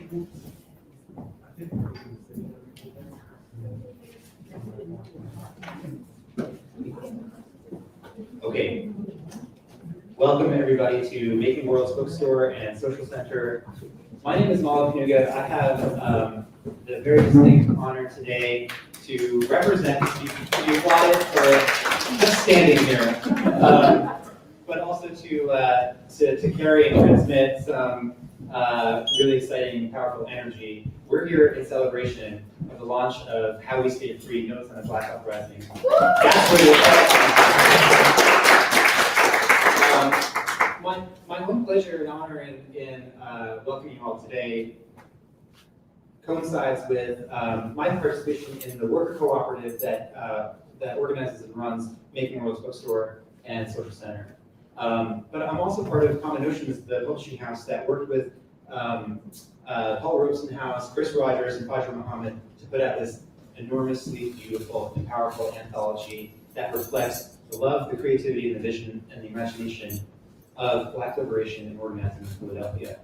Okay. Welcome everybody to Making Worlds Bookstore and Social Center. My name is Mala Pinuga. I have the very distinct honor today to represent, to be applauded for just standing here, but also to carry and transmit some really exciting, powerful energy. We're here in celebration of the launch of How We Stay Free, Notes on a Black Uprising. That's where my own pleasure and honor in welcoming you all today coincides with my participation in the worker cooperative that organizes and runs Making Worlds Bookstore and Social Center. But I'm also part of Common Notions, the publishing house that worked with Paul Robeson House, Chris Rogers, and Fajr Muhammad to put out this enormously beautiful and powerful anthology that reflects the love, the creativity, and the vision, and the imagination of Black liberation and organizing in Philadelphia.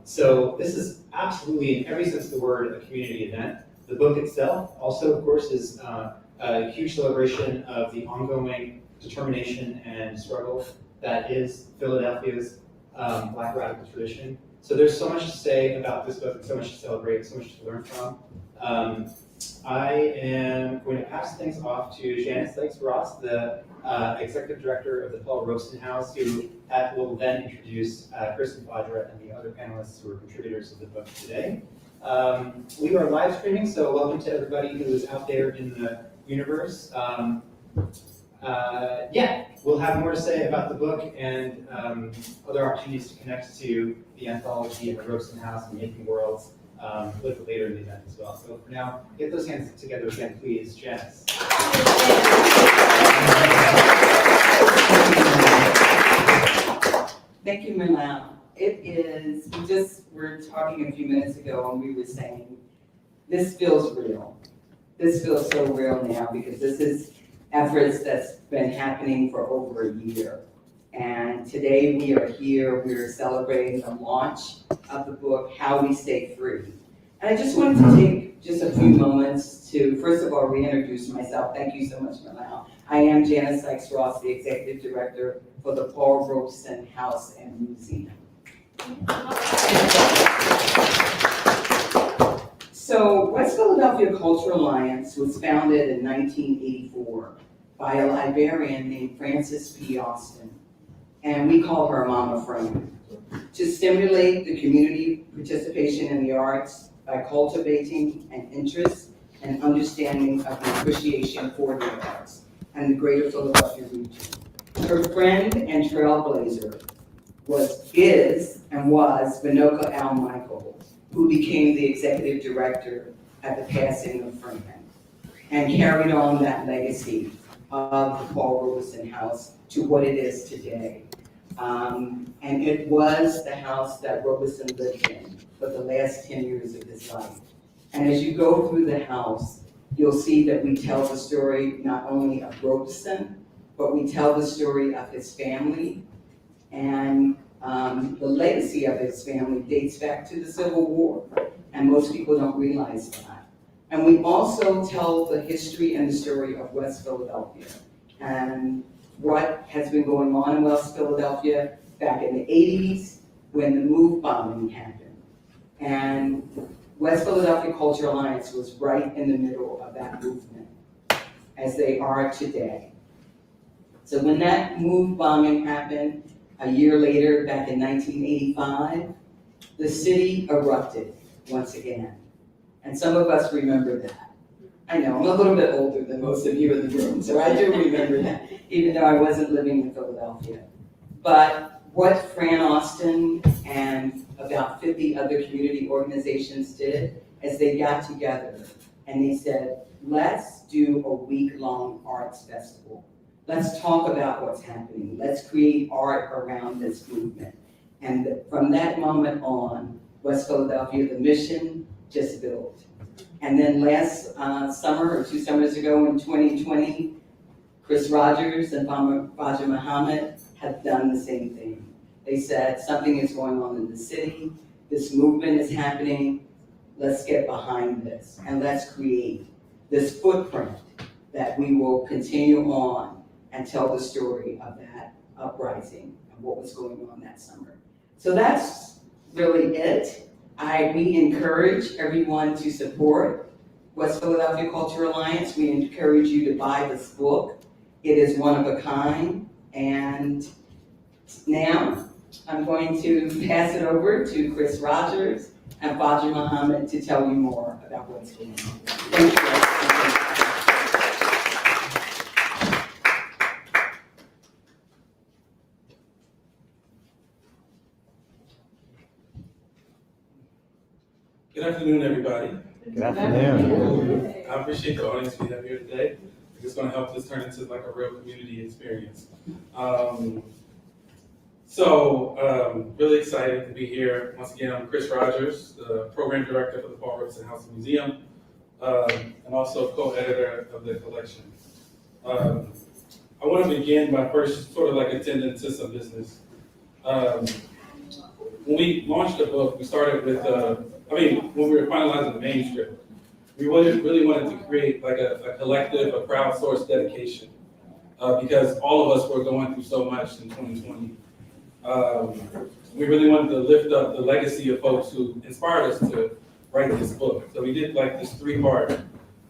So this is absolutely, in every sense of the word, a community event. The book itself also, of course, is a huge celebration of the ongoing determination and struggle that is Philadelphia's Black radical tradition. So there's so much to say about this book, and so much to celebrate, so much to learn from. I am going to pass things off to Janice Sykes-Ross, the Executive Director of the Paul Robeson House, who will then introduce Chris and Fajra and the other panelists who are contributors of the book today. We are live streaming, so welcome to everybody who is out there in the universe. Yeah, we'll have more to say about the book and other opportunities to connect to the anthology and the Robeson House and Making Worlds a little later in the event as well. So for now, get those hands together again, please. Janice. Thank you, Milan. It is, we were talking a few minutes ago and we were saying, this feels real. This feels so real now because this is efforts that's been happening for over a year. And today we are here, we are celebrating the launch of the book, How We Stay Free. And I just wanted to take just a few moments to, first of all, reintroduce myself. Thank you so much, Milan. I am Janice Sykes-Ross, the Executive Director for the Paul Robeson House and Museum. So West Philadelphia Cultural Alliance was founded in 1984 by a librarian named Frances P. Austin, and we call her Mama Fran, to stimulate the community participation in the arts by cultivating an interest and understanding of the appreciation for the arts and the greater Philadelphia region. Her friend and trailblazer was Vinoka Al Michael, who became the executive director at the passing of Frank, and carried on that legacy of the Paul Robeson House to what it is today. And it was the house that Robeson lived in for the last 10 years of his life. And as you go through the house, you'll see that we tell the story not only of Robeson, but we tell the story of his family. And the legacy of his family dates back to the Civil War. And most people don't realize that. And we also tell the history and the story of West Philadelphia and what has been going on in West Philadelphia back in the 80s when the MOVE bombing happened. And West Philadelphia Cultural Alliance was right in the middle of that movement, as they are today. So when that MOVE bombing happened, a year later, back in 1985, the city erupted once again. And some of us remember that. I know, I'm a little bit older than most of you in the room, so I do remember that, even though I wasn't living in Philadelphia. But what Fran Austin and about 50 other community organizations did is they got together and they said, let's do a week-long arts festival. Let's talk about what's happening. Let's create art around this movement. And from that moment on, West Philadelphia, the mission just built. And then last summer, or 2 summers ago in 2020, Chris Rogers and Fajr Muhammad have done the same thing. They said something is going on in the city, This movement is happening. Let's get behind this and let's create this footprint that we will continue on and tell the story of that uprising and what was going on that summer. So that's really it. We encourage everyone to support West Philadelphia Culture Alliance. We encourage you to buy this book. It is one of a kind. And now I'm going to pass it over to Chris Rogers and Fajr Muhammad to tell you more about what's going on. Thank you. Good afternoon, everybody. Good afternoon. I appreciate the audience we have here today. It's going to help this turn into like a real community experience. Really excited to be here. Once again, I'm Chris Rogers, the program director for the Paul Robeson House and Museum, and also co-editor of the collection. I want to begin by first sort of like attending to some business. When we launched the book, we started with, when we were finalizing the manuscript, we really wanted to create like a collective, a crowdsourced dedication, because all of us were going through so much in 2020. We really wanted to lift up the legacy of folks who inspired us to write this book. So we did like this 3-part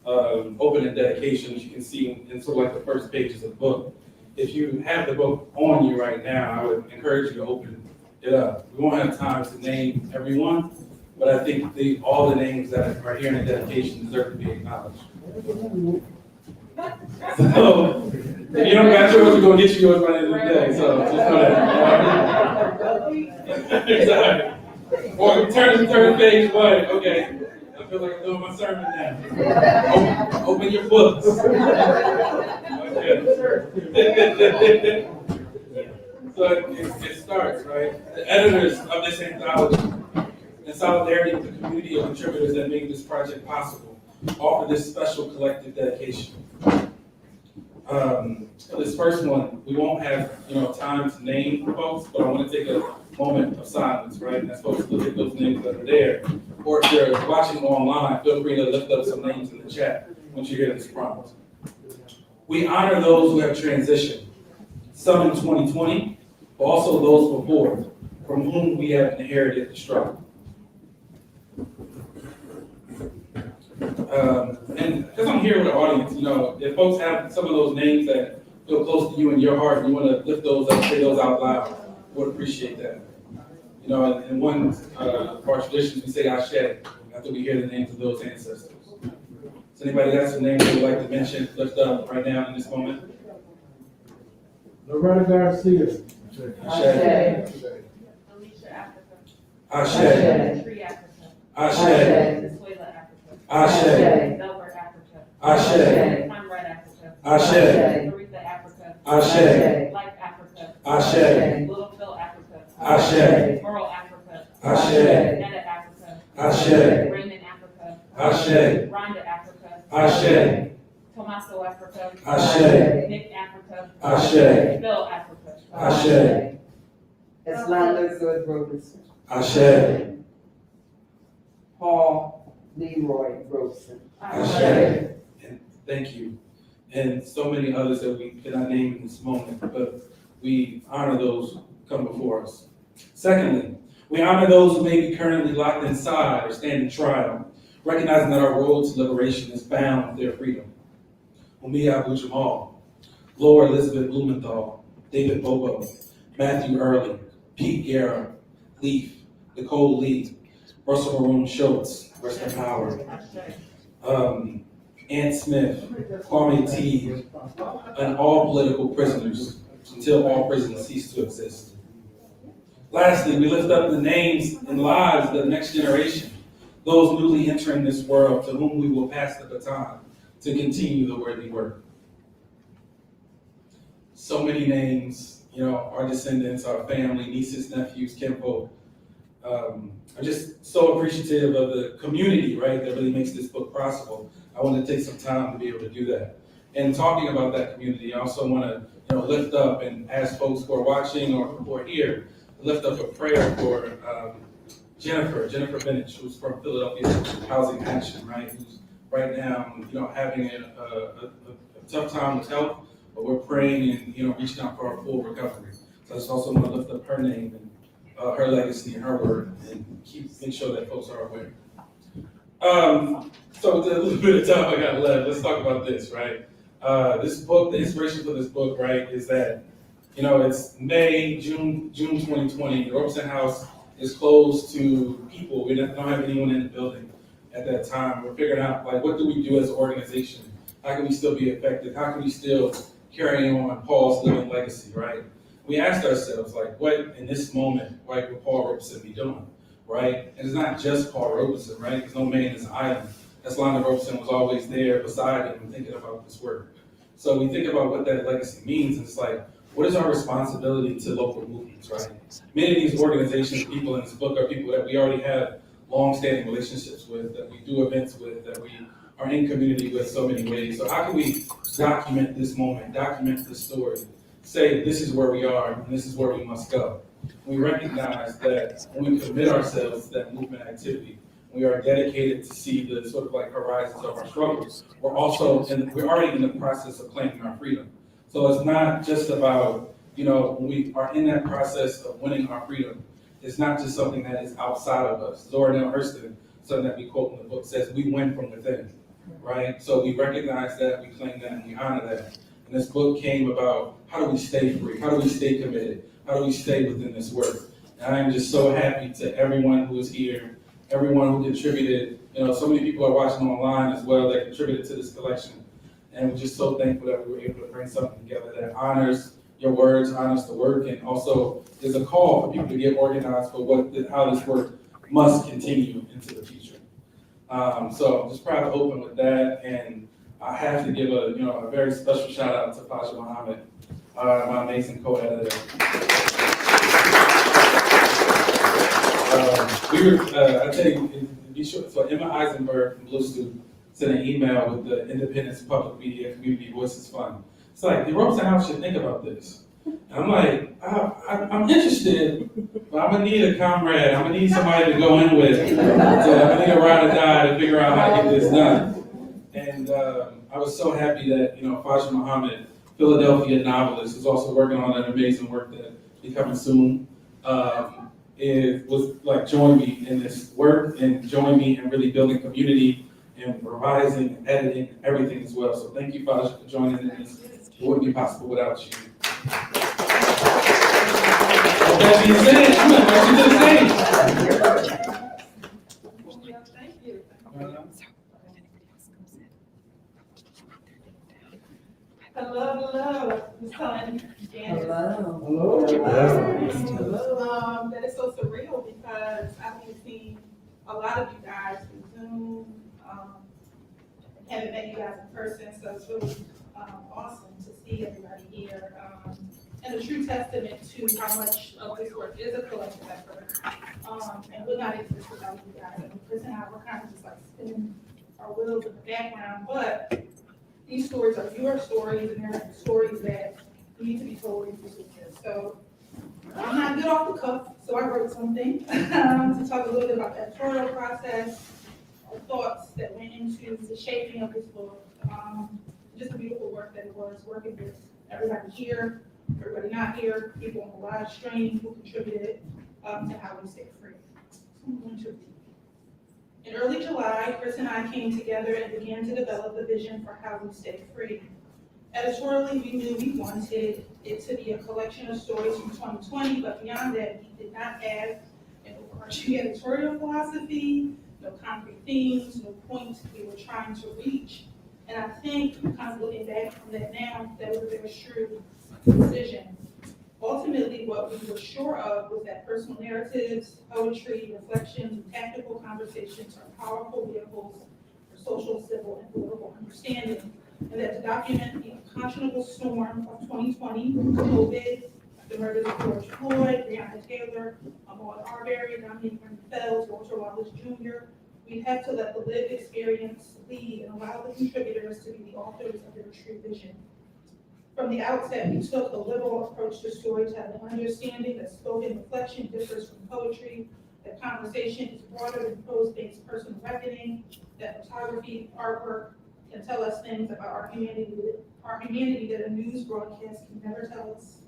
opening dedication, which you can see in sort of like the first pages of the book. If you have the book on you right now, I would encourage you to open it up. We won't have time to name everyone, but I think all the names that are here in the dedication deserve to be acknowledged. So, if you don't got yours, we're going to get you yours by the end of the day. So, just know that. Sorry. Or turn to page 1. Okay. I feel like I'm doing my sermon now. Open your books. Okay. So it starts, right? The editors of this anthology, in solidarity with the community of contributors that made this project possible, offer this special collective dedication. For this first one, we won't have time to name folks, but I want to take a moment of silence, right? And as folks look at those names that are there, or if you're watching online, feel free to lift up some names in the chat once you hear this prompt. We honor those who have transitioned, some in 2020, but also those before, from whom we have inherited the struggle. And because I'm here with the audience, if folks have some of those names that feel close to you in your heart, and you want to lift those up, say those out loud, would appreciate that. In one of our traditions, we say Ashe after we hear the names of those ancestors. Does anybody got some names they would like to mention, lift up right now in this moment? Loretta Garcia. Ashe. Alicia Africa. Ashe. Tree Africa. Ashe. Venezuela Africa. Ashe. Delaware Africa. Ashe. Conrad Africa. Ashe. Aretha Africa. Ashe. Life Africa. Ashe. Little Phil Africa. Ashe. Merle Africa. Ashe. Netta Africa. Ashe. Raymond Africa. Ashe. Rhonda Africa. Ashe. Tomaso Africa. Ashe. Nick Africa. Ashe. Bill Africa. Ashe. Islanda Good Robeson. Ashe. Paul Leroy Robeson. Ashe. And thank you. And so many others that we cannot name in this moment, but we honor those who come before us. Secondly, we honor those who may be currently locked inside or standing trial, recognizing that our road to liberation is bound with their freedom. Mumia Abu-Jamal, Laura Elizabeth Blumenthal, David Bobo, Matthew Early, Pete Guerra, Leaf, Nicole Lee, Russell Maroon Schultz, rest in power, Ann Smith, Kwame T, and all political prisoners until all prisons cease to exist. Lastly, we lift up the names and lives of the next generation, those newly entering this world to whom we will pass the baton to continue the worthy work. So many names, our descendants, our family, nieces, nephews, kinfolk. I'm just so appreciative of the community, right, that really makes this book possible. I want to take some time to be able to do that. And talking about that community, I also want to lift up and ask folks who are watching or who are here, lift up a prayer for Jennifer Bennett, who's from Philadelphia Housing Action, right? Who's right now, having a tough time with health, but we're praying and, reaching out for our full recovery. So I just also want to lift up her name and her legacy and her work and make sure that folks are aware. So with the little bit of time I got left, let's talk about this, right? This book, the inspiration for this book, right, is that, it's June 2020. The Robeson House is closed to people. We don't have anyone in the building at that time. We're figuring out, what do we do as an organization? How can we still be effective? How can we still carry on Paul's living legacy, right? We asked ourselves, what in this moment, would Paul Robeson be doing, right? And it's not just Paul Robeson, right? Because no man is an island. That's Lionel Robeson was always there beside him thinking about this work. So we think about what that legacy means, and it's what is our responsibility to local movements, right? Many of these organizations, people in this book, are people that we already have long-standing relationships with, that we do events with, that we are in community with so many ways. So how can we document this moment, document this story, say this is where we are and this is where we must go? We recognize that when we commit ourselves to that movement activity, we are dedicated to see the sort of horizons of our struggles. We're already in the process of claiming our freedom. So it's not just about, when we are in that process of winning our freedom, it's not just something that is outside of us. Zora Neale Hurston, something that we quote in the book, says we win from within, right? So we recognize that, we claim that, and we honor that. And this book came about, how do we stay free? How do we stay committed? How do we stay within this work? And I am just so happy to everyone who is here, everyone who contributed. So many people are watching online as well that contributed to this collection. And we're just so thankful that we were able to bring something together that honors your words, honors the work, and also is a call for people to get organized for how this work must continue into the future. So I'm just proud to open with that, and I have to give a very special shout out to Faja Muhammad, my amazing co-editor. I tell you, be sure. So Emma Eisenberg from Blue Student sent an email with the Independence Public Media Community Voices Fund. It's the Robeson House should think about this. And I'm I'm interested, but I'm gonna need a comrade. I'm gonna need somebody to go in with. I'm gonna need a ride or die to figure out how to get this done. And I was so happy that Faja Muhammad, Philadelphia novelist, is also working on an amazing work that will be coming soon. Join me in this work and join me in really building community and revising and editing and everything as well. So thank you, Faja, for joining in this. It wouldn't be possible without you. That being said, I'm going to invite you to the stage. Thank you. Hello. Ms. Helen. Hello. That is so surreal because I've been seeing a lot of you guys through Zoom. Haven't met you guys in person, so it's really awesome to see everybody here. And a true testament to how much of this work is a collective effort. And would not exist without you guys. And Chris and I were kind of just spinning our wheels in the background, but these stories are your stories, and they're stories that need to be told in this. So I'm not good off the cuff, so I wrote something to talk a little bit about the editorial process, thoughts that went into the shaping of this book, just the beautiful work that it was, working with everybody here, everybody not here, people on the live stream who contributed to how we stay free. In early July, Chris and I came together and began to develop a vision for how we stay free. Editorially, we knew we wanted it to be a collection of stories from 2020, but beyond that, we did not have an overarching editorial philosophy, no concrete themes, no points we were trying to reach. And I think, kind of looking back from that now, that was a very shrewd decision. Ultimately, what we were sure of was that personal narratives, poetry, reflections, and tactical conversations are powerful vehicles for social, civil, and political understanding, and that to document the unconscionable storm of 2020, COVID, the murders of George Floyd, Breonna Taylor, Ahmaud Arbery, Dominique Fells, Walter Wallace Jr., we'd have to let the lived experience lead and allow the contributors to be the authors of their true vision. From the outset, we took a liberal approach to storytelling, understanding that spoken reflection differs from poetry, that conversation is broader than prose-based personal reckoning, that photography, artwork can tell us things about our humanity that a news broadcast can never tell us.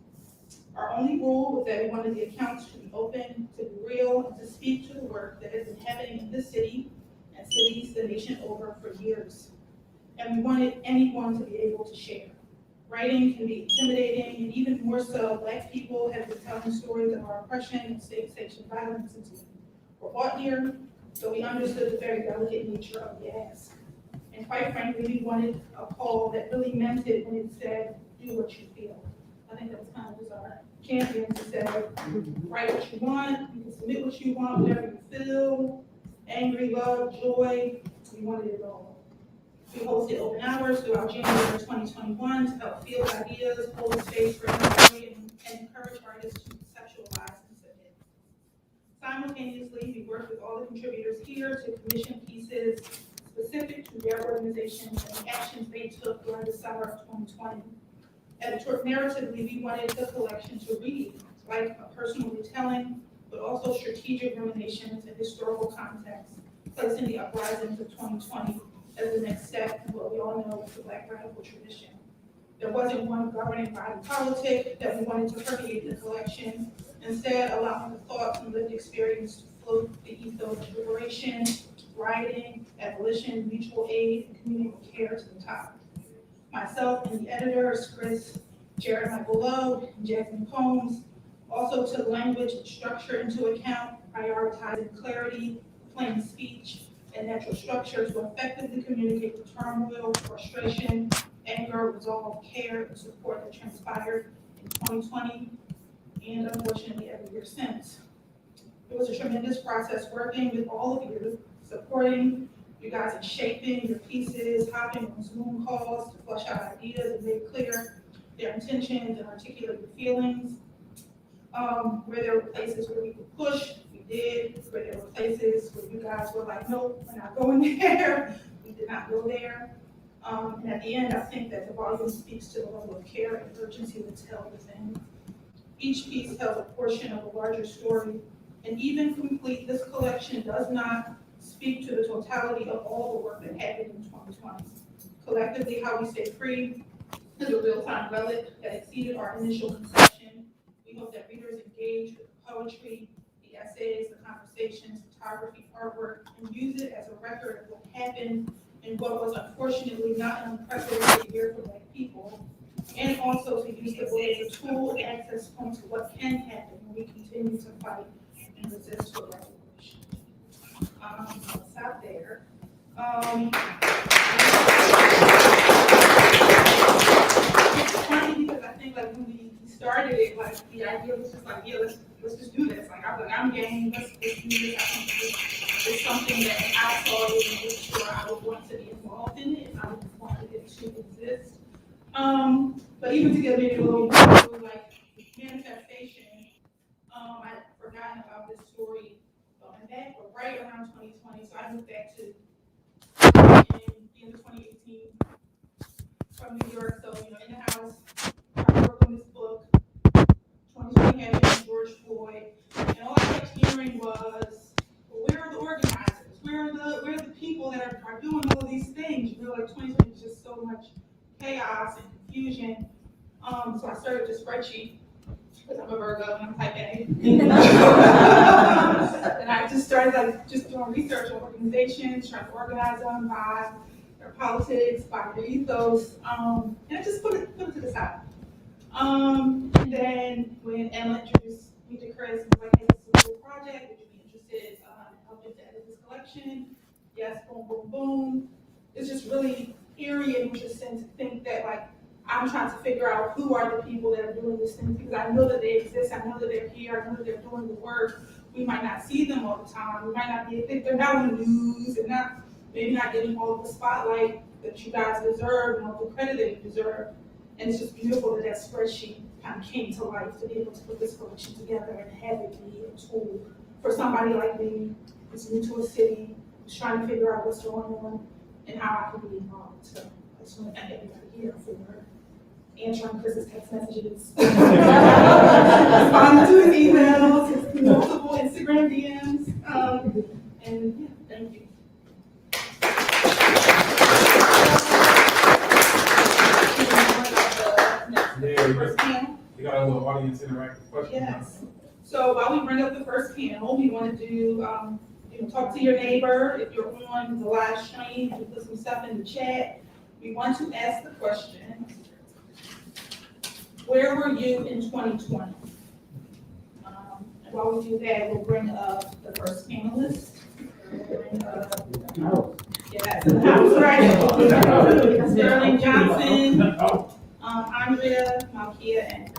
Our only rule was that we wanted the accounts to be open, to be real, and to speak to the work that has been happening in this city and cities the nation over for years. And we wanted anyone to be able to share. Writing can be intimidating, and even more so, Black people have been telling stories of our oppression and state-sanctioned violence since we were brought here, so we understood the very delicate nature of the ask. And quite frankly, we wanted a call that really meant it when it said, do what you feel. I think that was kind of bizarre. Champions to say, write what you want, you can submit what you want, whatever you feel, angry, love, joy, we wanted it all. We hosted open hours throughout January 2021 to help field ideas, hold space for inquiry, and encourage artists to conceptualize and submit. Simultaneously, we worked with all the contributors here to commission pieces specific to their organizations and the actions they took during the summer of 2020. Narratively, we wanted the collection to read like a personal retelling, but also strategic ruminations and historical context, placing the uprisings of 2020 as the next step in what we all know as the Black radical tradition. There wasn't one governing body politic that we wanted to permeate the collection, instead allowing the thoughts and lived experience to float the ethos of liberation, rioting, abolition, mutual aid, and communal care to the top. Myself and the editors, Chris, Jared Michael Lowe, and Jasmine Combs, also took language and structure into account, prioritizing clarity, plain speech, and natural structure to effectively communicate the turmoil, frustration, anger, resolve, care, and support that transpired in 2020, and unfortunately every year since. It was a tremendous process working with all of you, supporting you guys in shaping your pieces, hopping on Zoom calls to flesh out ideas and make clear their intentions and articulate your feelings. Where there were places where we could push, we did. Where there were places where you guys were like, nope, we're not going there, we did not go there. And at the end, I think that the volume speaks to the level of care and urgency that's held within. Each piece tells a portion of a larger story, and even complete, this collection does not speak to the totality of all the work that happened in 2020. Collectively, How We Stay Free is a real-time relic that exceeded our initial conception. We hope that readers engage with the poetry, the essays, the conversations, photography, artwork, and use it as a record of what happened in what was unfortunately not an unprecedented year for Black people, and also to use the book as a tool and access point to what can happen when we continue to fight and resist for revolution. I'll stop there. It's funny because I think like when we started it, like the idea was just like, yeah, let's just do this. Like I was like, I'm game, let's do this. I think it's something that I saw it and made sure I would want to be involved in it and I would want it to exist. But even to get maybe a little more like manifestation, I had forgotten about this story going back, but right around 2020, so I moved back to in the end of 2018 from New York. So, in the house, I worked on this book, 2020 happened, George Floyd, and all I kept hearing was, well, where are the organizers? Where are the people that are doing all of these things? Like 2020 is just so much chaos and confusion. So I started a spreadsheet, because I'm a Virgo and I'm type A. And I just started just doing research on organizations, trying to organize them by their politics, by their ethos, and I just put it to the side. And then when Emma introduced me to Chris, and was like, hey, this is a cool project, would you be interested in helping to edit this collection? Yes, boom, boom, boom. It's just really eerie and interesting to think that like, I'm trying to figure out who are the people that are doing these things, because I know that they exist, I know that they're here, I know that they're doing the work. We might not see them all the time, we might not be, they're not on the news, and maybe not getting all of the spotlight that you guys deserve and all the credit that you deserve. And it's just beautiful that spreadsheet kind of came to life to be able to put this collection together and have it be a tool for somebody like me who's new to a city, who's trying to figure out what's going on and how I can be involved. So I just want to thank everybody here for answering Chris's text messages, responding to his emails, his multiple Instagram DMs, and yeah, thank you. First panel. You got a little audience interactive question? Yes. So while we bring up the first panel, we want to do, talk to your neighbor. If you're on the live stream, you put some stuff in the chat. We want to ask the question, where were you in 2020? And while we do that, we'll bring up the first panelist. Yes, the house, right? Sterling Johnson, Andrea, Malkia, and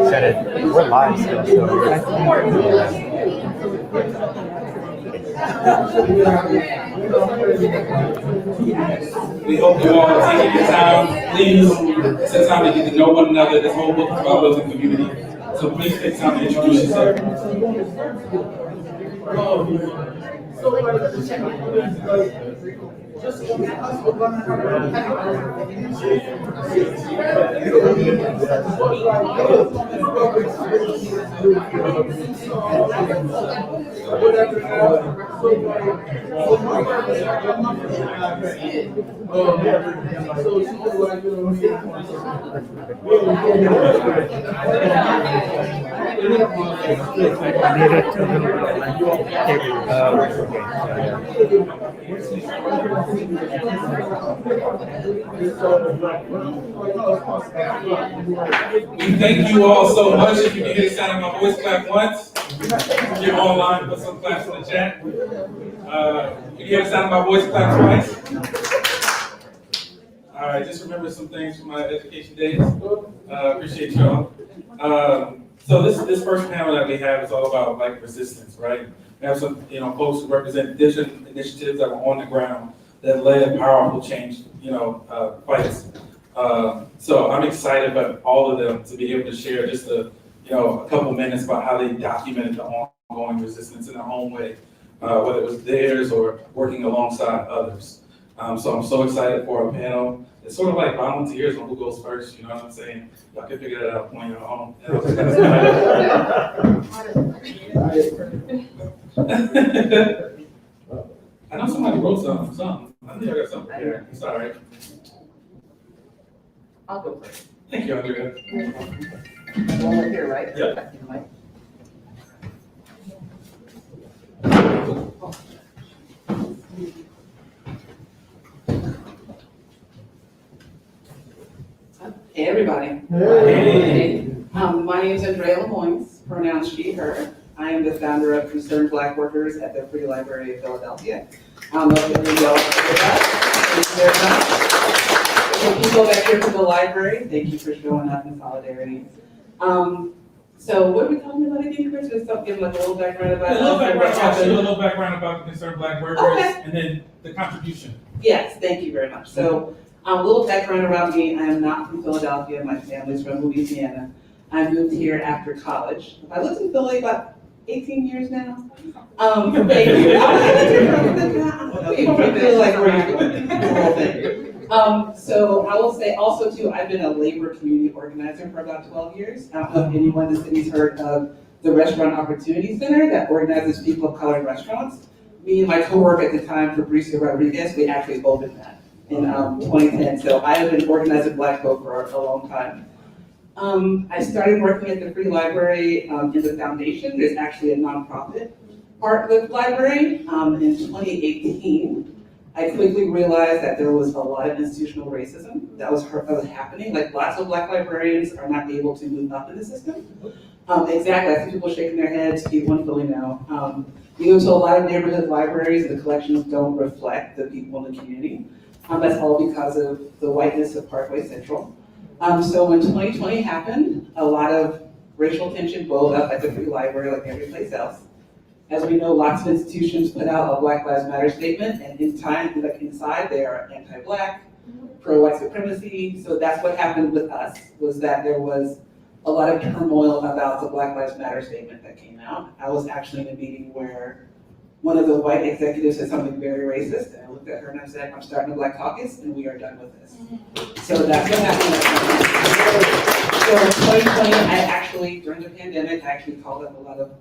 Said it. We're live still, so. We hope you all take your time. Please take time to get to know one another. This whole book is about building community. So please take time to introduce yourself. We thank you all so much. If you can hear the sound of my voice, clap once. If you're online, put some claps in the chat. If you hear the sound of my voice, clap twice. All right, just remember some things from my education days. Appreciate y'all. So this first panel that we have is all about like resistance, right? We have some folks who represent different initiatives that were on the ground that led powerful change, fights. So I'm excited about all of them to be able to share just a couple minutes about how they documented the ongoing resistance in their own way, whether it was theirs or working alongside others. So I'm so excited for our panel. It's sort of like volunteers on who goes first, you know what I'm saying? Y'all can figure that out on your own. I know somebody wrote something. I think I got something here. It's all right. I'll go first. Thank you, Andrea. Over here, right? Yeah. Hey, everybody. Hey. My name is Andrea Lemoyne, pronouns she, her. I am the founder of Concerned Black Workers at the Free Library of Philadelphia. Thank you very much. If you go back here to the library, thank you for showing up in solidarity. So what are we talking about again, Chris? Just give like a little background about A little background about the Concerned Black Workers, Okay. And then the contribution. Yes, thank you very much. So a little background around me. I am not from Philadelphia. My family's from Louisiana. I moved here after college. I lived in Philly about 18 years now. Thank you. I feel like we're doing the whole thing. So I will say also too, I've been a labor community organizer for about 12 years. I don't know if anyone in the city's heard of the Restaurant Opportunity Center that organizes people of color in restaurants. Me and my coworker at the time, Fabricio Rodriguez, we actually opened that in 2010. So I have been organizing Black folk for a long time. I started working at the Free Library in the foundation. There's actually a nonprofit part of the library. In 2018, I quickly realized that there was a lot of institutional racism that was happening. Like lots of Black librarians are not able to move up in the system. Exactly, I see people shaking their heads, people in Philly now. You go to a lot of neighborhood libraries, the collections don't reflect the people in the community. That's all because of the whiteness of Parkway Central. So when 2020 happened, a lot of racial tension boiled up at the Free Library like every place else. As we know, lots of institutions put out a Black Lives Matter statement, and inside they are anti-Black, pro-white supremacy. So that's what happened with us, was that there was a lot of turmoil about the Black Lives Matter statement that came out. I was actually in a meeting where one of the white executives said something very racist, and I looked at her and I said, I'm starting a Black Caucus, and we are done with this. So that's what happened. So in 2020, I actually, during the pandemic, I actually called up a lot of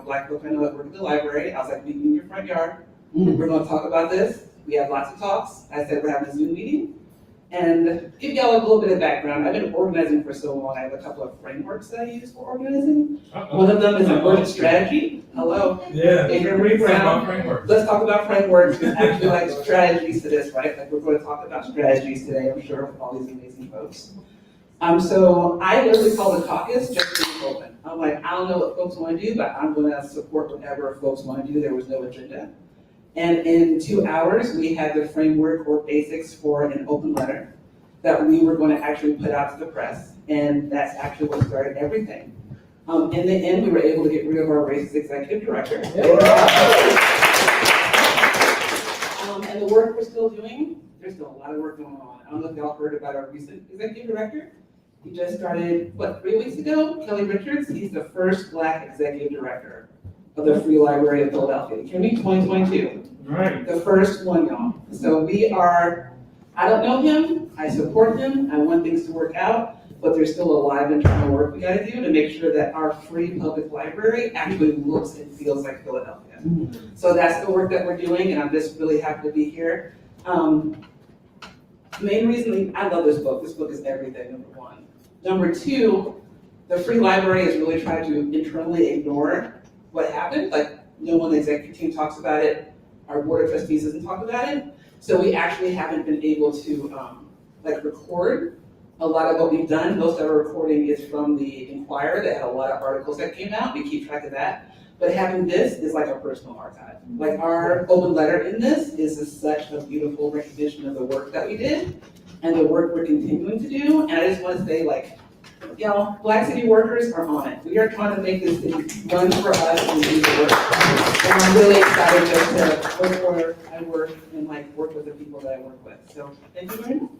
Black folk I know that work at the library. I was like, meet me in your front yard. We're going to talk about this. We have lots of talks. I said, we're having a Zoom meeting. And give y'all a little bit of background. I've been organizing for so long. I have a couple of frameworks that I use for organizing. One of them is emergent strategy. Hello. Yeah. Adrian Brown. Framework. Let's talk about frameworks. There's actually like strategies to this, right? Like we're going to talk about strategies today, I'm sure, with all these amazing folks. So I literally called the caucus just to be open. I'm like, I don't know what folks want to do, but I'm going to support whatever folks want to do. There was no agenda. And in 2 hours, we had the framework or basics for an open letter that we were going to actually put out to the press. And that's actually what started everything. In the end, we were able to get rid of our racist executive director. And the work we're still doing, there's still a lot of work going on. I don't know if y'all heard about our recent executive director. He just started, 3 weeks ago? Kelly Richards, he's the first Black executive director of the Free Library of Philadelphia. Can we 2022? Right. The first one, y'all. So I don't know him, I support him, I want things to work out, but there's still a lot of internal work we gotta do to make sure that our free public library actually looks and feels like Philadelphia. So that's the work that we're doing, and I'm just really happy to be here. Main reason, I love this book. This book is everything, number one. Number two, the Free Library has really tried to internally ignore what happened. Like, no one on the executive team talks about it. Our board of trustees doesn't talk about it. So we actually haven't been able to record a lot of what we've done. Most of our recording is from the Inquirer that had a lot of articles that came out. We keep track of that. But having this is like a personal archive. Like our open letter in this is such a beautiful recognition of the work that we did and the work we're continuing to do. And I just want to say, Black City workers are on it. We are trying to make this city run for us and do the work. And I'm really excited just to work where I work and work with the people that I work with. So thank you very much.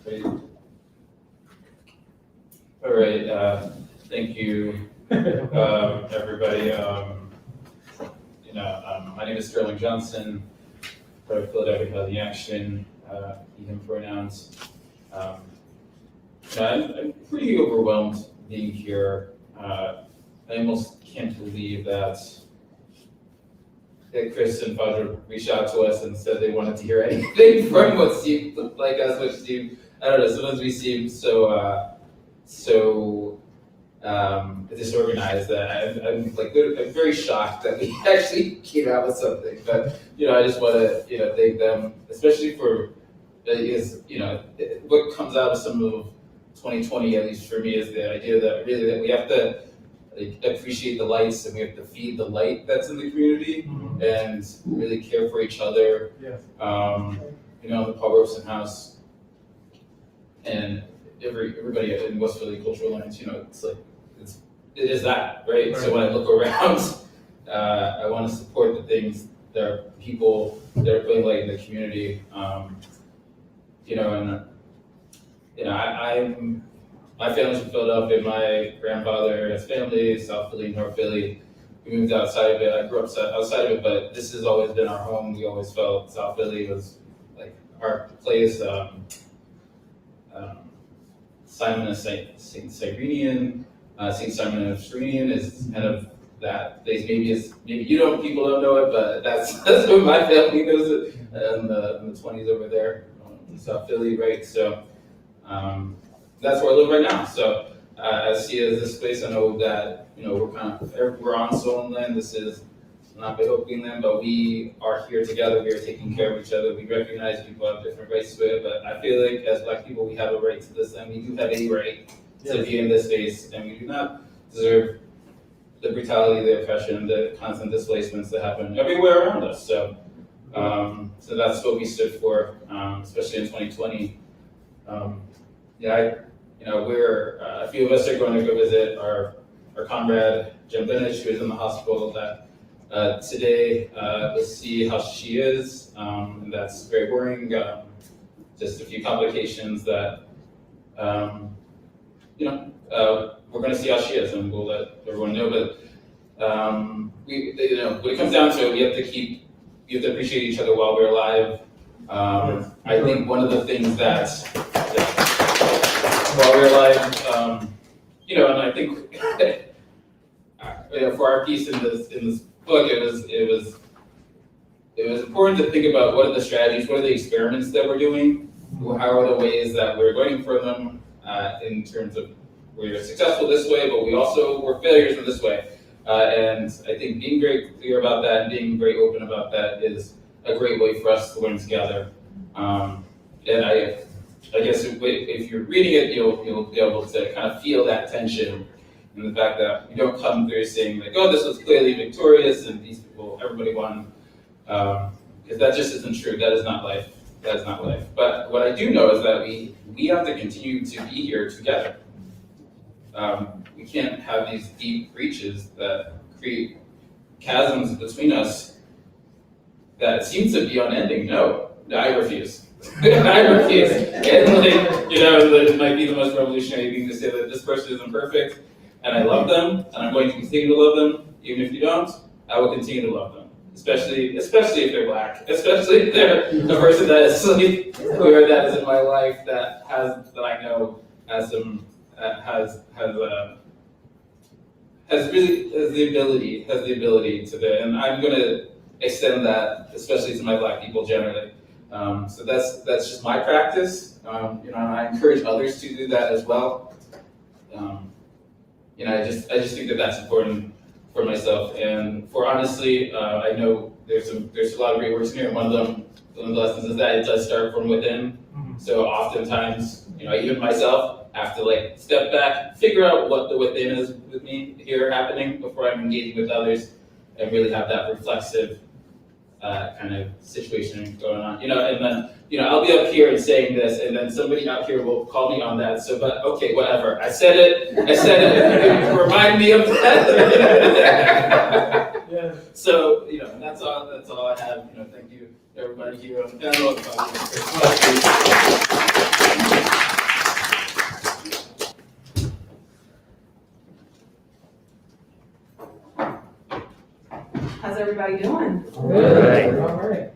Great. All right, thank you, everybody. My name is Sterling Johnson, part of Philadelphia Healthy Action, he, him pronouns. I'm pretty overwhelmed being here. I almost can't believe that Chris and Fadra reached out to us and said they wanted to hear anything from what seemed like us, which seemed, I don't know, sometimes we seem so disorganized that I'm very shocked that we actually came out with something. But I just want to thank them, especially for what comes out of some of 2020, at least for me, is the idea that we have to appreciate the lights and we have to feed the light that's in the community and really care for each other. Yes. The Paul Robeson House and everybody in West Philly Cultural Alliance, it is that, right? So when I look around, I want to support the things that are people that are putting light in the community. My family's from Philadelphia. My grandfather has family, South Philly, North Philly. We moved outside of it. I grew up outside of it, but this has always been our home. We always felt South Philly was our place. Simon of St. Cyrenian, St. Simon of Cyrenian is kind of that place. Maybe people don't know it, but that's what my family knows it. In the 20s over there in South Philly, right? So that's where I live right now. So I see it as this place. I know that we're on stolen land. This is not beholding them, but we are here together, we are taking care of each other, we recognize people have different rights to it, but I feel like as Black people, we have a right to this, and we do have a right to be in this space, and we do not deserve the brutality, the oppression, the constant displacements that happen everywhere around us. So that's what we stood for, especially in 2020. We're a few of us are going to go visit our comrade Jen Bennett, who is in the hospital. That today we'll see how she is, and that's very worrying. Just a few complications that we're going to see how she is, and we'll let everyone know. But when it comes down to it, we have to appreciate each other while we're alive. I think one of the things that while we're alive, and I think for our piece in this book, it was important to think about what are the strategies, what are the experiments that we're doing, how are the ways that we're going for them in terms of we're successful this way, but we also were failures in this way. And I think being very clear about that and being very open about that is a great way for us to learn together. And I guess if you're reading it, you'll be able to kind of feel that tension and the fact that we don't come through saying like, oh, this was clearly victorious and these people, everybody won, because that just isn't true. That is not life. That is not life. But what I do know is that we have to continue to be here together. We can't have these deep breaches that create chasms between us that seem to be unending. No, I refuse. I refuse. And it might be the most revolutionary thing to say that this person isn't perfect, and I love them, and I'm going to continue to love them. Even if you don't, I will continue to love them. Especially if they're Black, especially if they're a person that is queer, that is in my life, that I know has some has the ability to and I'm going to extend that, especially to my Black people generally. So that's just my practice. And I encourage others to do that as well. I just think that that's important for myself and for honestly. I know there's a lot of great works in here. And one of the lessons is that it does start from within. So oftentimes, even myself have to step back, figure out what the within is with me here happening before I'm engaging with others, and really have that reflexive kind of situation going on. And then I'll be up here and saying this, and then somebody out here will call me on that. So, but okay, whatever. I said it. Remind me of that. Yeah. So, that's all I have. Thank you everybody here on the panel. How's everybody doing? Good. All right.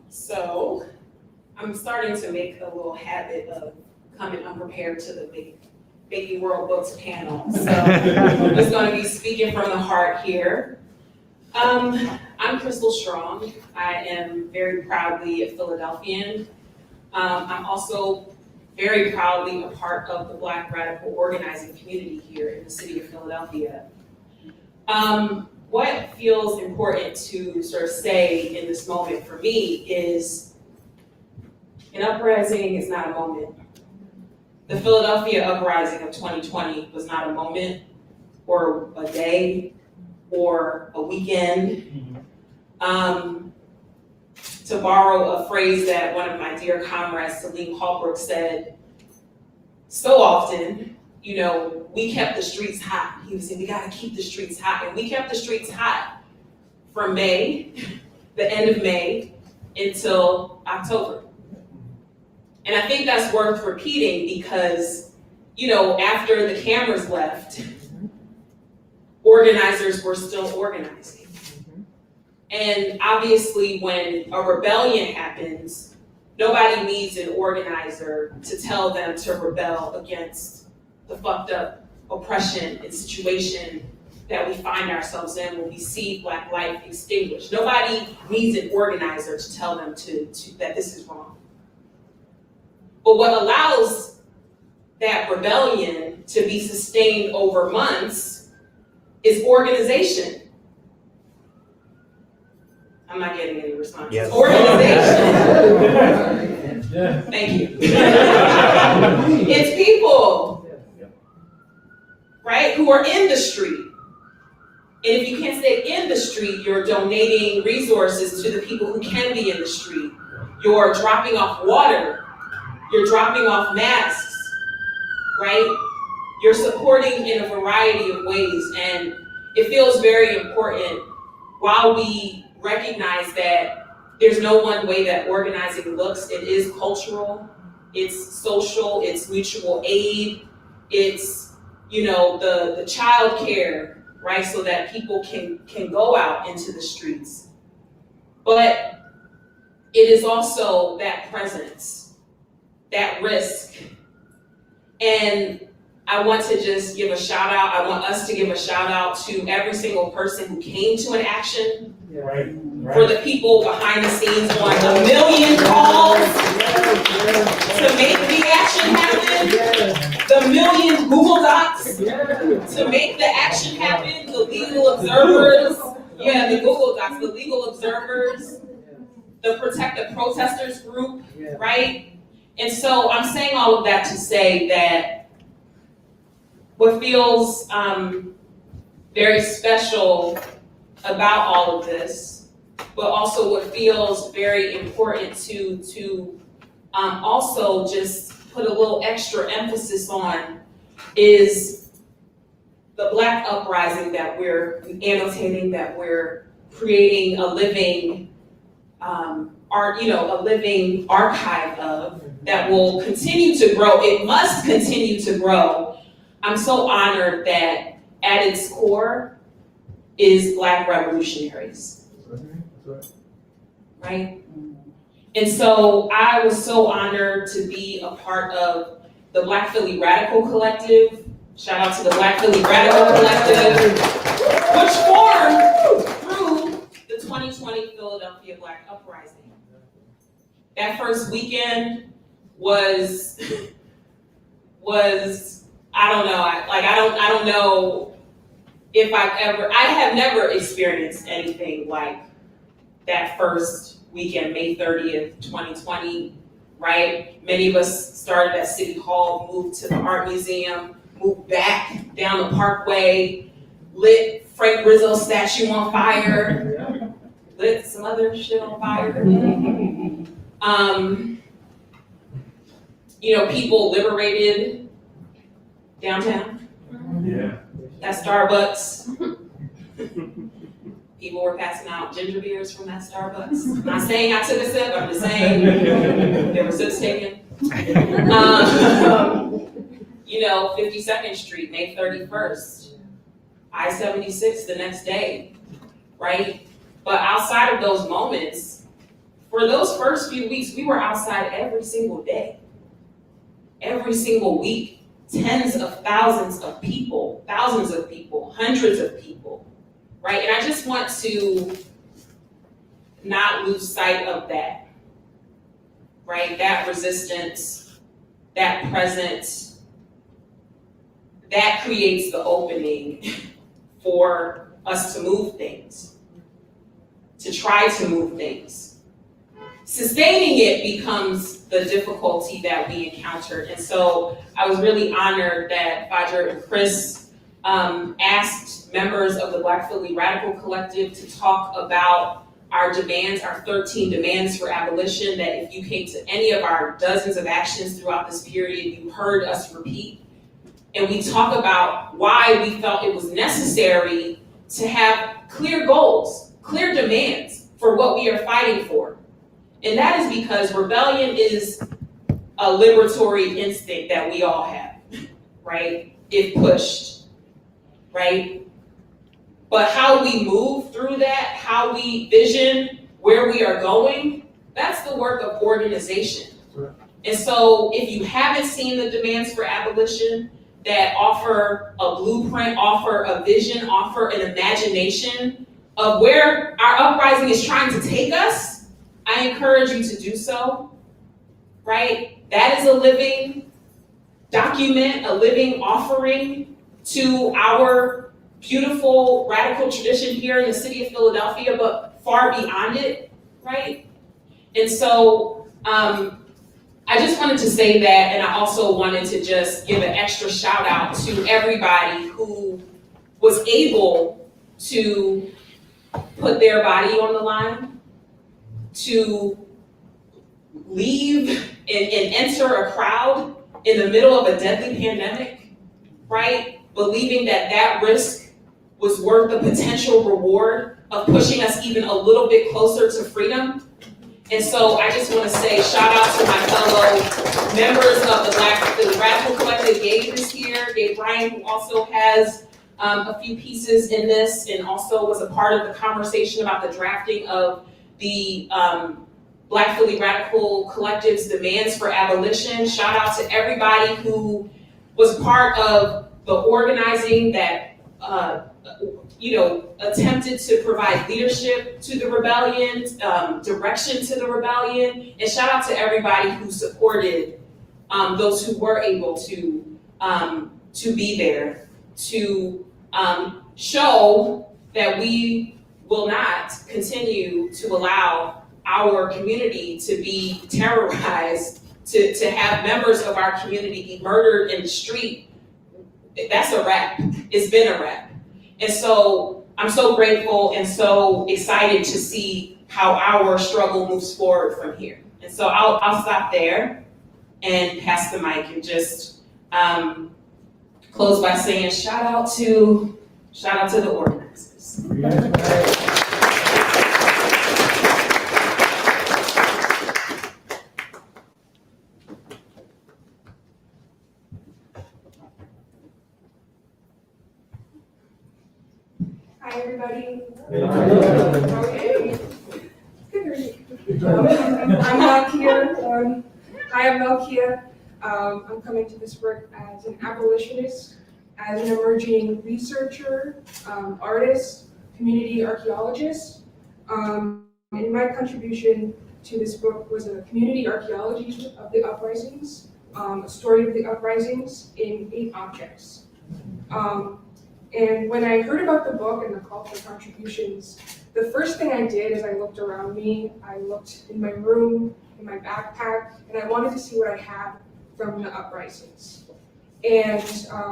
So, I'm starting to make a little habit of coming unprepared to the Baby World Books panel. So, I'm just going to be speaking from the heart here. I'm Crystal Strong. I am very proudly a Philadelphian. I'm also very proudly a part of the Black radical organizing community here in the city of Philadelphia. What feels important to sort of say in this moment for me is an uprising is not a moment. The Philadelphia uprising of 2020 was not a moment or a day or a weekend. To borrow a phrase that one of my dear comrades, Salim Hallbrook, said so often, we kept the streets hot. He was saying, we gotta keep the streets hot. And we kept the streets hot from May, the end of May, until October. And I think that's worth repeating because, after the cameras left, organizers were still organizing. And obviously when a rebellion happens, nobody needs an organizer to tell them to rebel against the fucked up oppression and situation that we find ourselves in when we see Black life extinguished. Nobody needs an organizer to tell them that this is wrong. But what allows that rebellion to be sustained over months is organization. I'm not getting any response. Yes. Organization. Thank you. It's people, right, who are in the street. And if you can't stay in the street, you're donating resources to the people who can be in the street. You're dropping off water. You're dropping off masks, right? You're supporting in a variety of ways. And it feels very important while we recognize that there's no one way that organizing looks. It is cultural, it's social, it's mutual aid, it's, the child care, right? So that people can go out into the streets. But it is also that presence, that risk. And I want to just give a shout out. I want us to give a shout out to every single person who came to an action. Right. For the people behind the scenes on a million calls to make the action happen, the million Google Docs to make the action happen, the legal observers, the Google Docs, the legal observers, the Protect the Protesters group, right? And so I'm saying all of that to say that what feels very special about all of this, but also what feels very important to also just put a little extra emphasis on is the Black uprising that we're annotating, that we're creating a living a living archive of, that will continue to grow. It must continue to grow. I'm so honored that at its core is Black revolutionaries. Right? And so I was so honored to be a part of the Black Philly Radical Collective. Shout out to the Black Philly Radical Collective, which formed through the 2020 Philadelphia Black Uprising. That first weekend was I don't know. I don't know if I have never experienced anything like that first weekend, May 30th, 2020, right? Many of us started at City Hall, moved to the Art Museum, moved back down the Parkway, lit Frank Rizzo statue on fire, lit some other shit on fire. People liberated downtown. Yeah. At Starbucks. People were passing out ginger beers from that Starbucks. I'm not saying I took a sip, I'm just saying there were sips taken. 52nd Street, May 31st. I-76 the next day, right? But outside of those moments, for those first few weeks, we were outside every single day. Every single week, tens of thousands of people, hundreds of people, right? And I just want to not lose sight of that, right? That resistance, that presence, that creates the opening for us to move things, to try to move things. Sustaining it becomes the difficulty that we encountered. And so I was really honored that Fajr and Chris asked members of the Black Philly Radical Collective to talk about our demands, our 13 demands for abolition, that if you came to any of our dozens of actions throughout this period, you heard us repeat. And we talk about why we felt it was necessary to have clear goals, clear demands for what we are fighting for. And that is because rebellion is a liberatory instinct that we all have, right? If pushed, right? But how we move through that, how we vision where we are going, that's the work of organization. And so if you haven't seen the demands for abolition that offer a blueprint, offer a vision, offer an imagination of where our uprising is trying to take us, I encourage you to do so, right? That is a living document a living offering to our beautiful radical tradition here in the city of Philadelphia, but far beyond it, right? And so I just wanted to say that, and I also wanted to just give an extra shout out to everybody who was able to put their body on the line, to leave and enter a crowd in the middle of a deadly pandemic, right? Believing that that risk was worth the potential reward of pushing us even a little bit closer to freedom. And so I just want to say shout out to my fellow members of the Radical Collective. Gabe is here, Gabe Bryant, who also has a few pieces in this and also was a part of the conversation about the drafting of the Black Philly Radical Collective's demands for abolition. Shout out to everybody who was part of the organizing that attempted to provide leadership to the rebellion, direction to the rebellion, and shout out to everybody who supported those who were able to be there, to show that we will not continue to allow our community to be terrorized, to have members of our community be murdered in the street. That's a wrap. It's been a wrap. And so I'm so grateful and so excited to see how our struggle moves forward from here. And so I'll stop there and pass the mic and just close by saying shout out to the organizers. Hi, everybody. How are you? Good. I'm Malkia. Hi, I'm Malkia. I'm coming to this work as an abolitionist, as an emerging researcher, artist, community archaeologist. And my contribution to this book was a community archaeology of the uprisings, a story of the uprisings in 8 objects. And when I heard about the book and the call for contributions, the first thing I did is I looked around me, I looked in my room, in my backpack, and I wanted to see what I had from the uprisings. And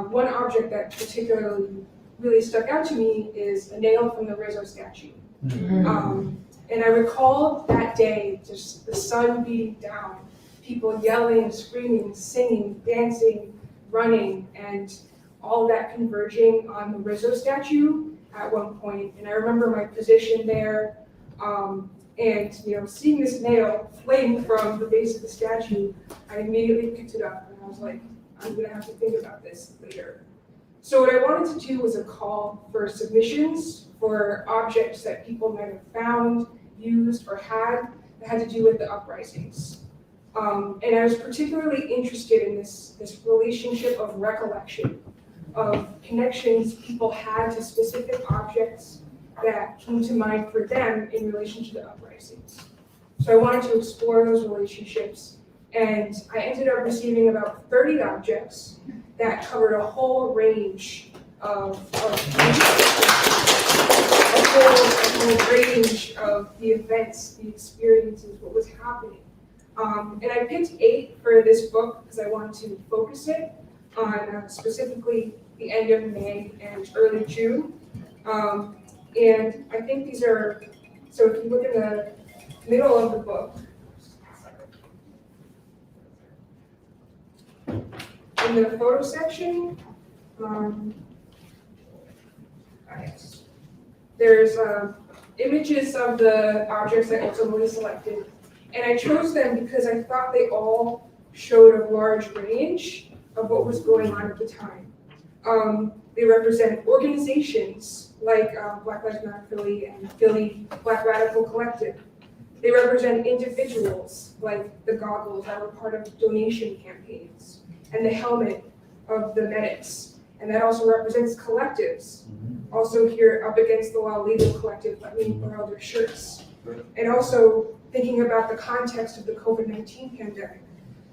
one object that particularly really stuck out to me is a nail from the Rizzo statue. And I recall that day, just the sun beating down, people yelling, screaming, singing, dancing, running, and all that converging on the Rizzo statue at one point. And I remember my position there, and seeing this nail fling from the base of the statue, I immediately picked it up and I was like, I'm gonna have to think about this later. So what I wanted to do was a call for submissions for objects that people might have found, used, or had that had to do with the uprisings. And I was particularly interested in this relationship of recollection, of connections people had to specific objects that came to mind for them in relation to the uprisings. So I wanted to explore those relationships, and I ended up receiving about 30 objects that covered a whole range of the events, the experiences, what was happening. And I picked 8 for this book because I wanted to focus it on specifically the end of May and early June. And I think these are, so if you look in the middle of the book, in the photo section, there's images of the objects I ultimately selected. And I chose them because I thought they all showed a large range of what was going on at the time. They represent organizations like Black Lives Matter Philly and Philly Black Radical Collective. They represent individuals like the goggles that were part of donation campaigns and the helmet of the medics. And that also represents collectives. Also here up against the Law Legal Collective, let me borrow their shirts. And also thinking about the context of the COVID-19 pandemic.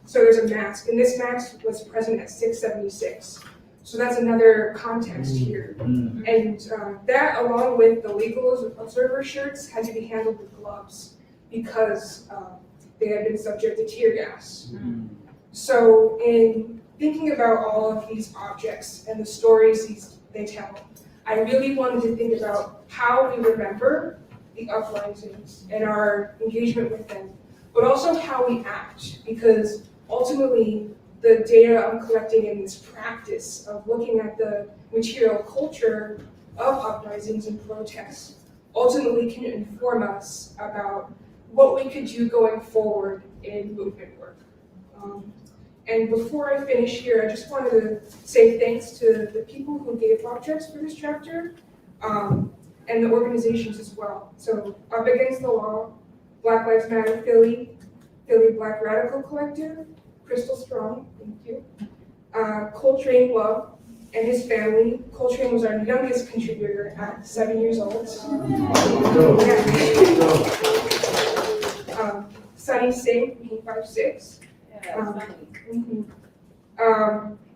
So there's a mask, and this mask was present at 676. So that's another context here. And that, along with the legal observer shirts, had to be handled with gloves because they had been subject to tear gas. So in thinking about all of these objects and the stories they tell, I really wanted to think about how we remember the uprisings and our engagement with them, but also how we act, because ultimately the data I'm collecting in this practice of looking at the material culture of uprisings and protests ultimately can inform us about what we could do going forward in movement work. And before I finish here, I just wanted to say thanks to the people who gave objects for this chapter, and the organizations as well. So Up Against the Law, Black Lives Matter Philly, Philly Black Radical Collective, Crystal Strong, thank you, Coltrane Love and his family. Coltrane was our youngest contributor at 7 years old. Sunny Singh from 856.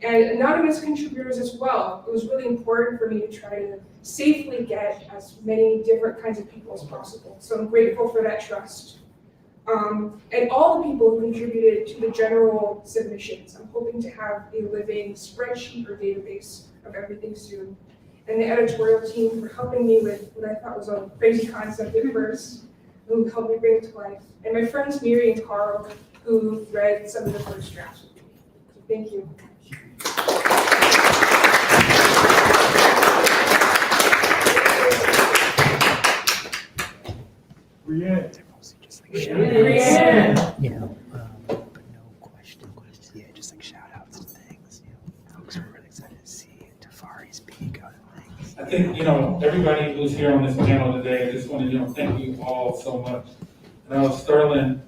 And anonymous contributors as well. It was really important for me to try to safely get as many different kinds of people as possible. So I'm grateful for that trust. And all the people who contributed to the general submissions. I'm hoping to have a living spreadsheet or database of everything soon. And the editorial team for helping me with what I thought was a crazy concept at first, who helped me bring it to life. And my friends Miri and Carl, who read some of the first drafts with me. So thank you. Brienne. You know, but no questions. Yeah, just like shout outs and things. You know, folks were really excited to see Tafari speak other things. I think, everybody who's here on this panel today, I just want to, thank you all so much. And I know Sterling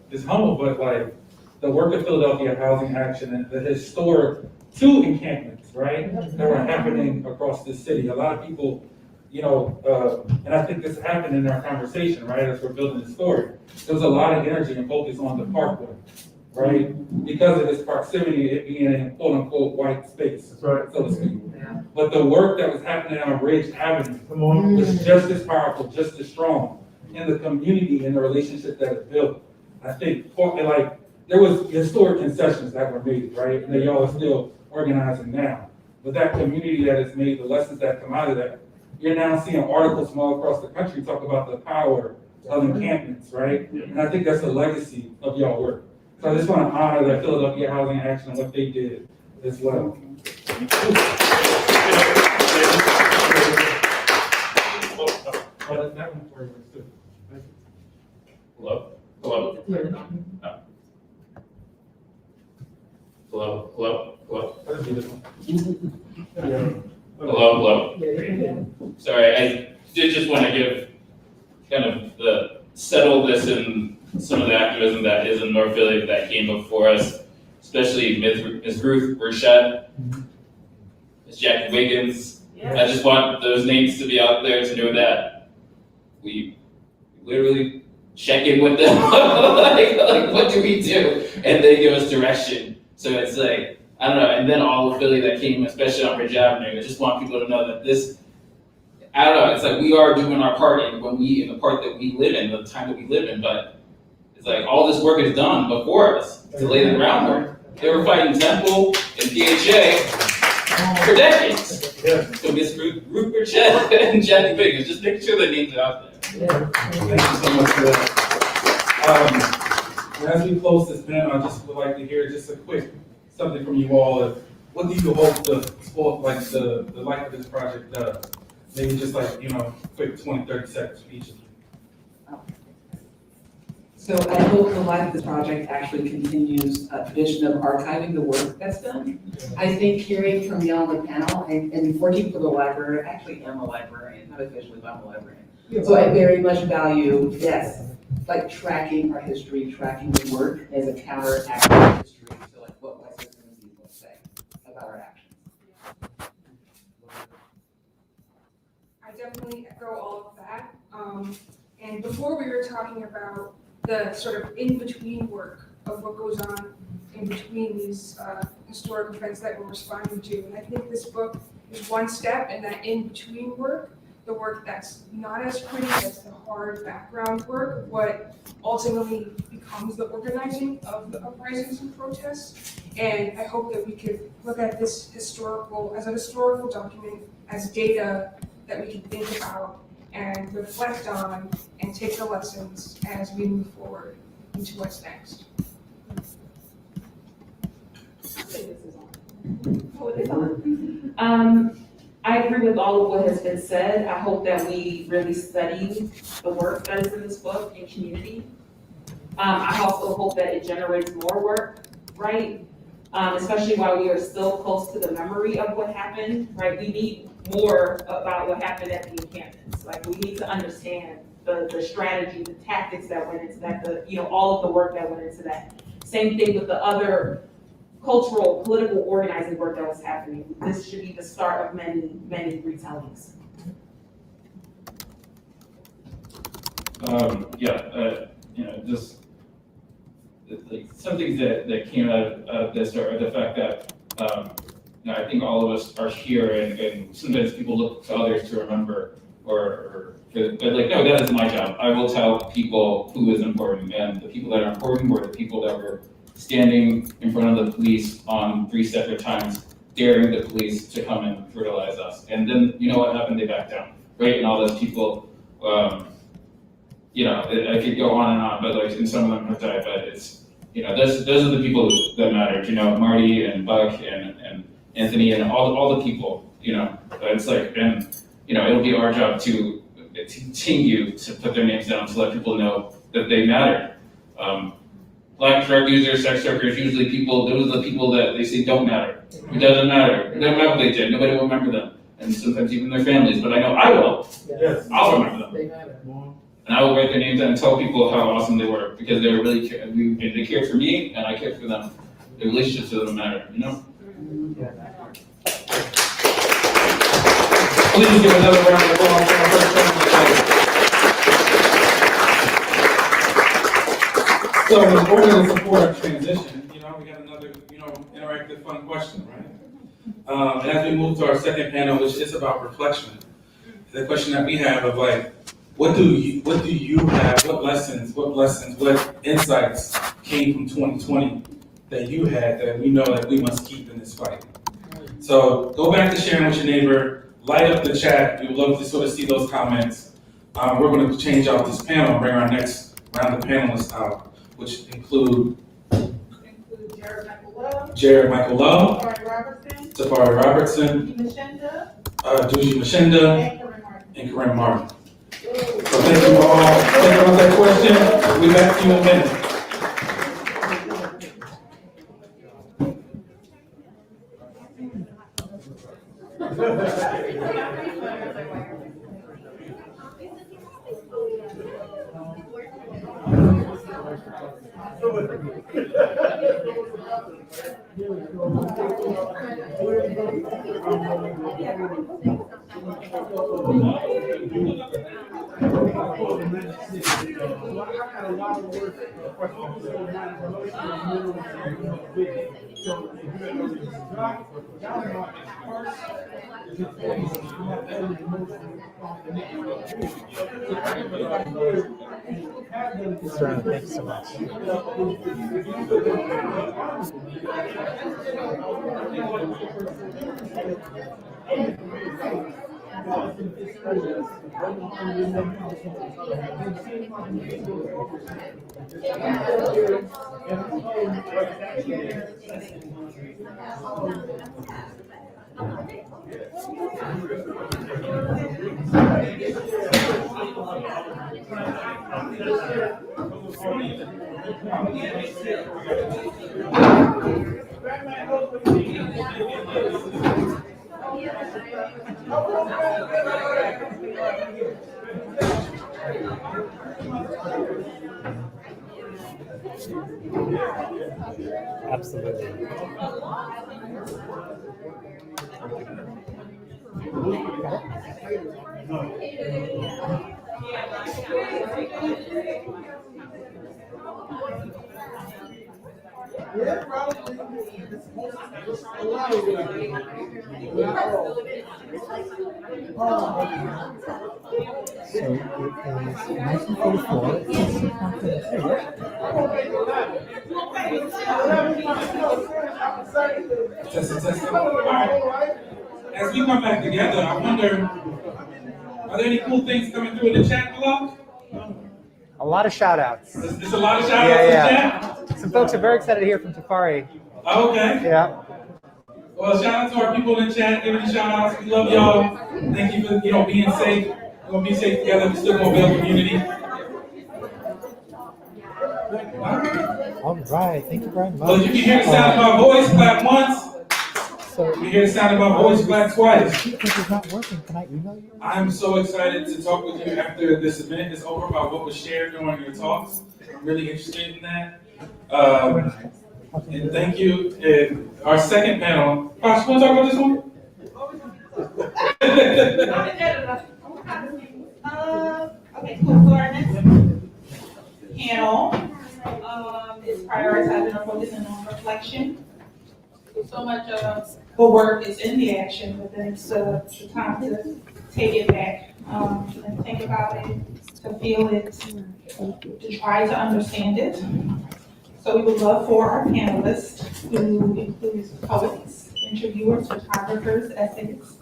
is humble, but like the work of Philadelphia Housing Action and the historic 2 encampments, right, that were happening across the city. A lot of people, and I think this happened in our conversation, right, as we're building the story. There was a lot of energy and focus on the parkway, right, because of its proximity, it being a quote-unquote white space, so to speak. But the work that was happening on Ridge Avenue was just as powerful, just as strong in the community and the relationship that it built. I think, there was historic concessions that were made, right, and that y'all are still organizing now. But that community that is made, the lessons that come out of that, you're now seeing articles from all across the country talk about the power of encampments, right? And I think that's the legacy of y'all work. So I just want to honor that Philadelphia Housing Action and what they did as well. Hello? Hello? No. Hello? Hello? Hello? Hello? Hello? Sorry, I did just want to give kind of the settle this in some of the activism that is in North Philly that came before us, especially Ms. Ruth Burchett, Ms. Jackie Wiggins. I just want those names to be out there to know that we literally check in with them. like, what do we do? And they give us direction. So it's like, I don't know, and then all of Philly that came, especially on Ridge Avenue. I just want people to know that this, I don't know, it's like we are doing our part in the part that we live in, the time that we live in, but it's like all this work is done before us to lay the groundwork. They were fighting Temple and PHA for decades. So Ms. Ruth Burchett and Jackie Wiggins, just making sure their names are out there. Thank you so much for that. As we close this panel, I just would like to hear just a quick something from you all. What do you hope the life of this project does? Maybe just quick 20, 30 seconds for each of you. So I hope the life of this project actually continues a tradition of archiving the work that's done. I think hearing from you on the panel, and working for the library, I actually am a librarian, not officially, but I'm a librarian. So I very much value, like tracking our history, tracking the work as a counteract to history. So like what white supremacy will say about our actions. I definitely echo all of that. And before we were talking about the sort of in-between work of what goes on in between these historic events that we're responding to. And I think this book is one step in that in-between work, the work that's not as pretty, that's the hard background work, what ultimately becomes the organizing of the uprisings and protests. And I hope that we could look at this as a historical document, as data that we can think about and reflect on and take the lessons as we move forward into what's next. I agree with all of what has been said. I hope that we really study the work that is in this book in community. I also hope that it generates more work, right? Especially while we are still close to the memory of what happened, right? We need more about what happened at the encampments. Like, we need to understand the strategy, the tactics that went into that, all of the work that went into that. Same thing with the other cultural, political organizing work that was happening. This should be the start of many, many retellings. Just like some things that came out of this are the fact that I think all of us are here, and sometimes people look to others to remember, but like, no, that is my job. I will tell people who is important, and the people that are important were the people that were standing in front of the police on 3 separate times, daring the police to come and brutalize us. And then, you know what happened? They backed down, right? And all those people, I could go on and on, but like, and some of them have died, but it's, those are the people that mattered, Marty and Buck and Anthony and all the people, it's like, and, it'll be our job to continue to put their names down to let people know that they matter. Black drug users, sex workers, usually those are the people that they say don't matter. It doesn't matter. It doesn't matter what they did. Nobody will remember them. And sometimes even their families, but I know I will. Yes. I'll remember them. They matter. And I will write their names down and tell people how awesome they were, because they were really they cared for me and I cared for them. The relationships with them matter, Please give another round of applause for our first president. So in order to support our transition, we got another, interactive fun question, right? And as we move to our second panel, which is about reflection, the question that we have of like, what do you have, what lessons, what insights came from 2020 that you had that we know that we must keep in this fight? So go back to sharing with your neighbor, light up the chat. We would love to sort of see those comments. We're going to change out this panel and bring our next round of panelists out, which include Jared Michael Love, Safari Robertson, Duji Mashinda, and Corinne Martin. So thank you all. Think about that question. We'll be back to you in a minute. Sir, thank you so much. Absolutely. So it is 1944. It's Testing. All right. As we come back together, I wonder, are there any cool things coming through in the chat below? A lot of shout outs. There's a lot of shout outs in the chat? Some folks are very excited to hear from Tafari. Okay. Yeah. Well, shout out to our people in the chat, giving shout outs. We love y'all. Thank you for being safe. We're gonna be safe together. We're still gonna build community. All right. Thank you very much. Well, if you can hear the sound of my voice, clap once. So you can hear the sound of my voice, clap twice. This is not working. Can I email you? I'm so excited to talk with you after this event is over about what was shared during your talks. I'm really interested in that. And thank you. And our second panel. Posh, you want to talk about this one? Okay, cool. So our next panel is prioritizing or focusing on reflection. So much of the work is in the action, but then it's the time to take it back and think about it, to feel it, to try to understand it. So we would love for our panelists, who includes poets, interviewers, photographers, essayists,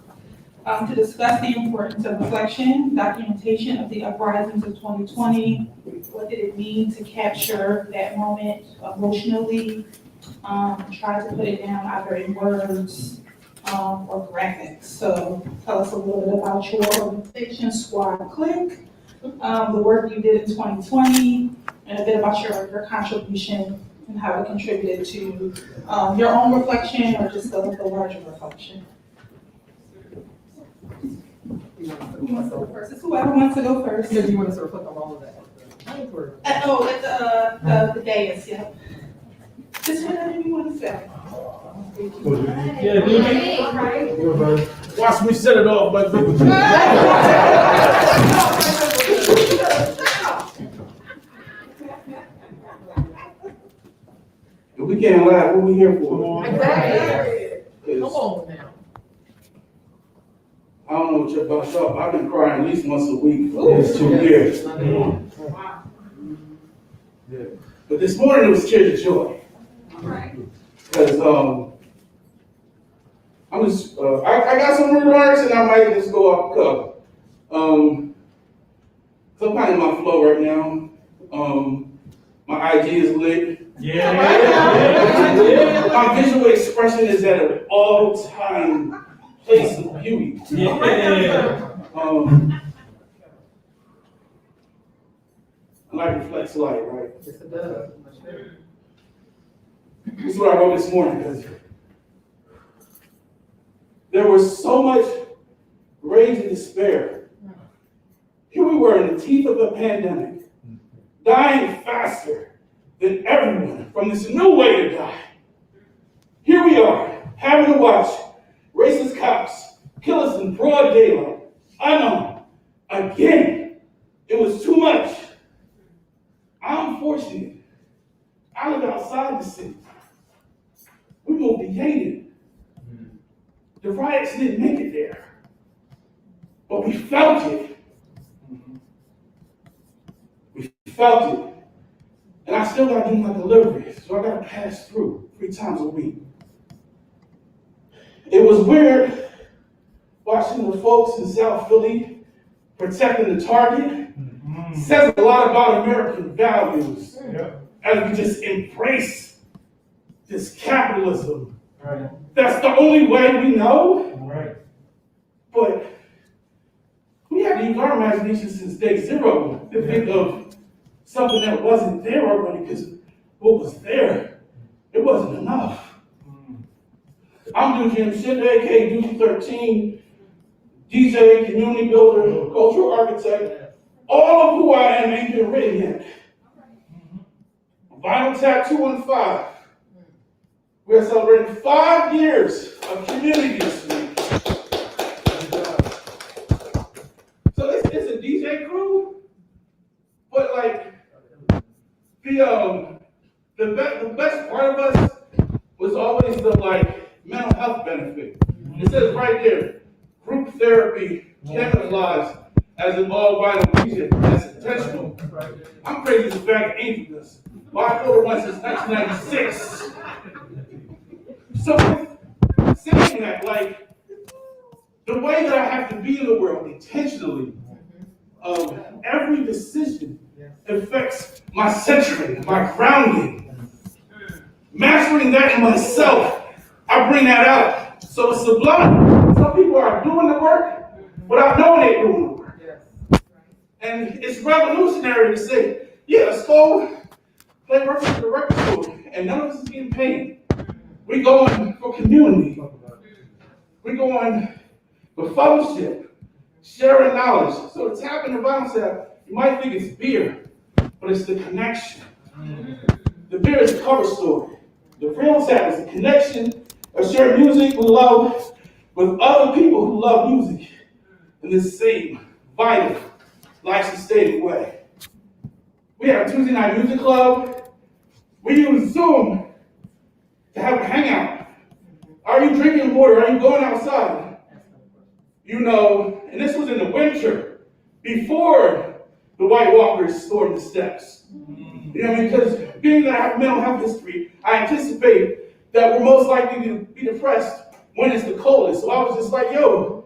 to discuss the importance of reflection, documentation of the uprisings of 2020. What did it mean to capture that moment emotionally? Try to put it down either in words or graphics. So tell us a little bit about your organization, Squad Click, the work you did in 2020, and a bit about your contribution and how it contributed to your own reflection or just the larger reflection. Who wants to go first? It's whoever wants to go first. Do you want to sort of put them all of that? At the dais, yeah. Just whatever you want to say. Yeah, watch me set it off, but if we can't laugh, what we here for? Exactly. Come on now. I don't know what you're about to I've been crying at least once a week for these 2 years. Wow. Yeah. But this morning it was tears of joy. Because I'm just, I got some remarks and I might just go off the cuff. So I'm kind of in my flow right now. My IG is lit. Yeah. My visual expression is at an all-time place of beauty. Yeah. Light reflects light, right? Yes, it does. This is what I wrote this morning, because there was so much rage and despair. Here we were in the teeth of a pandemic, dying faster than everyone from this new way to die. Here we are, having to watch racist cops kill us in broad daylight. I know, again, it was too much. I'm fortunate. I live outside the city. We moved to Yaden. The riots didn't make it there, but we felt it. We felt it. And I still got to do my delivery, so I got to pass through 3 times a week. It was weird watching the folks in South Philly protecting the Target. Says a lot about American values as we just embrace this capitalism. Right. That's the only way we know. Right. But we had to use our imagination since day zero to think of something that wasn't there already, because what was there, it wasn't enough. I'm Jim Shinde, aka Duty 13, DJ, community builder, cultural architect. All of who I am ain't been written yet. Vinyl Tap 215. We're celebrating 5 years of community this week. So it's a DJ crew, but like the the best part of us was always the mental health benefit. It says right there, group therapy camouflaged as an all vital reason that's intentional. I'm crazy as back at Angels. Bipolar one since 1996. So with saying that, the way that I have to be in the world intentionally, every decision affects my centering, my grounding. Mastering that in myself, I bring that out. So it's sublime. Some people are doing the work without knowing they're doing the work. And it's revolutionary to say, yeah, let's go play records at the record store, and none of us is getting paid. We're going for community. We're going for fellowship, sharing knowledge. So the tap and the bounce app, you might think it's beer, but it's the connection. The beer is the cover story. The real tap is the connection of sharing music we love with other people who love music in the same vital, life-sustaining way. We have a Tuesday night music club. We use Zoom to have a hangout. Are you drinking water? Are you going outside? And this was in the winter, before the White Walkers stormed the steps. Because being that I have mental health history, I anticipate that we're most likely to be depressed when it's the coldest. So I was just like, yo,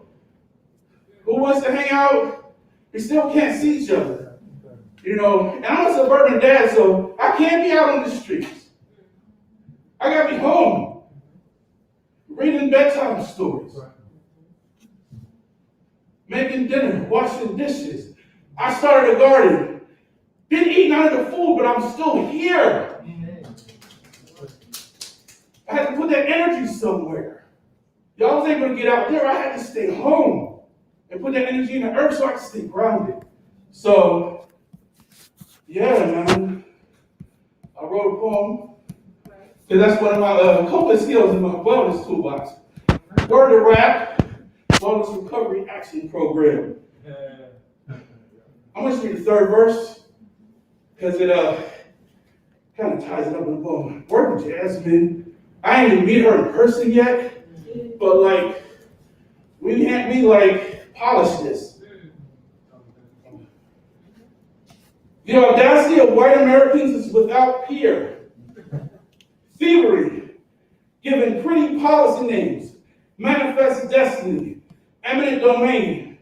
who wants to hang out? We still can't see each other. And I'm a suburban dad, so I can't be out on the streets. I gotta be home, reading bedtime stories, making dinner, washing dishes. I started a garden. Didn't eat none of the food, but I'm still here. I had to put that energy somewhere. Y'all was able to get out there. I had to stay home and put that energy in the earth so I could stay grounded. So, yeah, man. I wrote a poem. Because that's one of my coping skills in my wellness toolbox. Word to Rap, Wellness Recovery Action Program. I'm going to read the third verse, because it kind of ties it up in the poem. Work with Jasmine. I ain't even meet her in person yet, but we can't be polish this. The audacity of white Americans is without peer. Thievery, given pretty policy names, manifest destiny, eminent domain.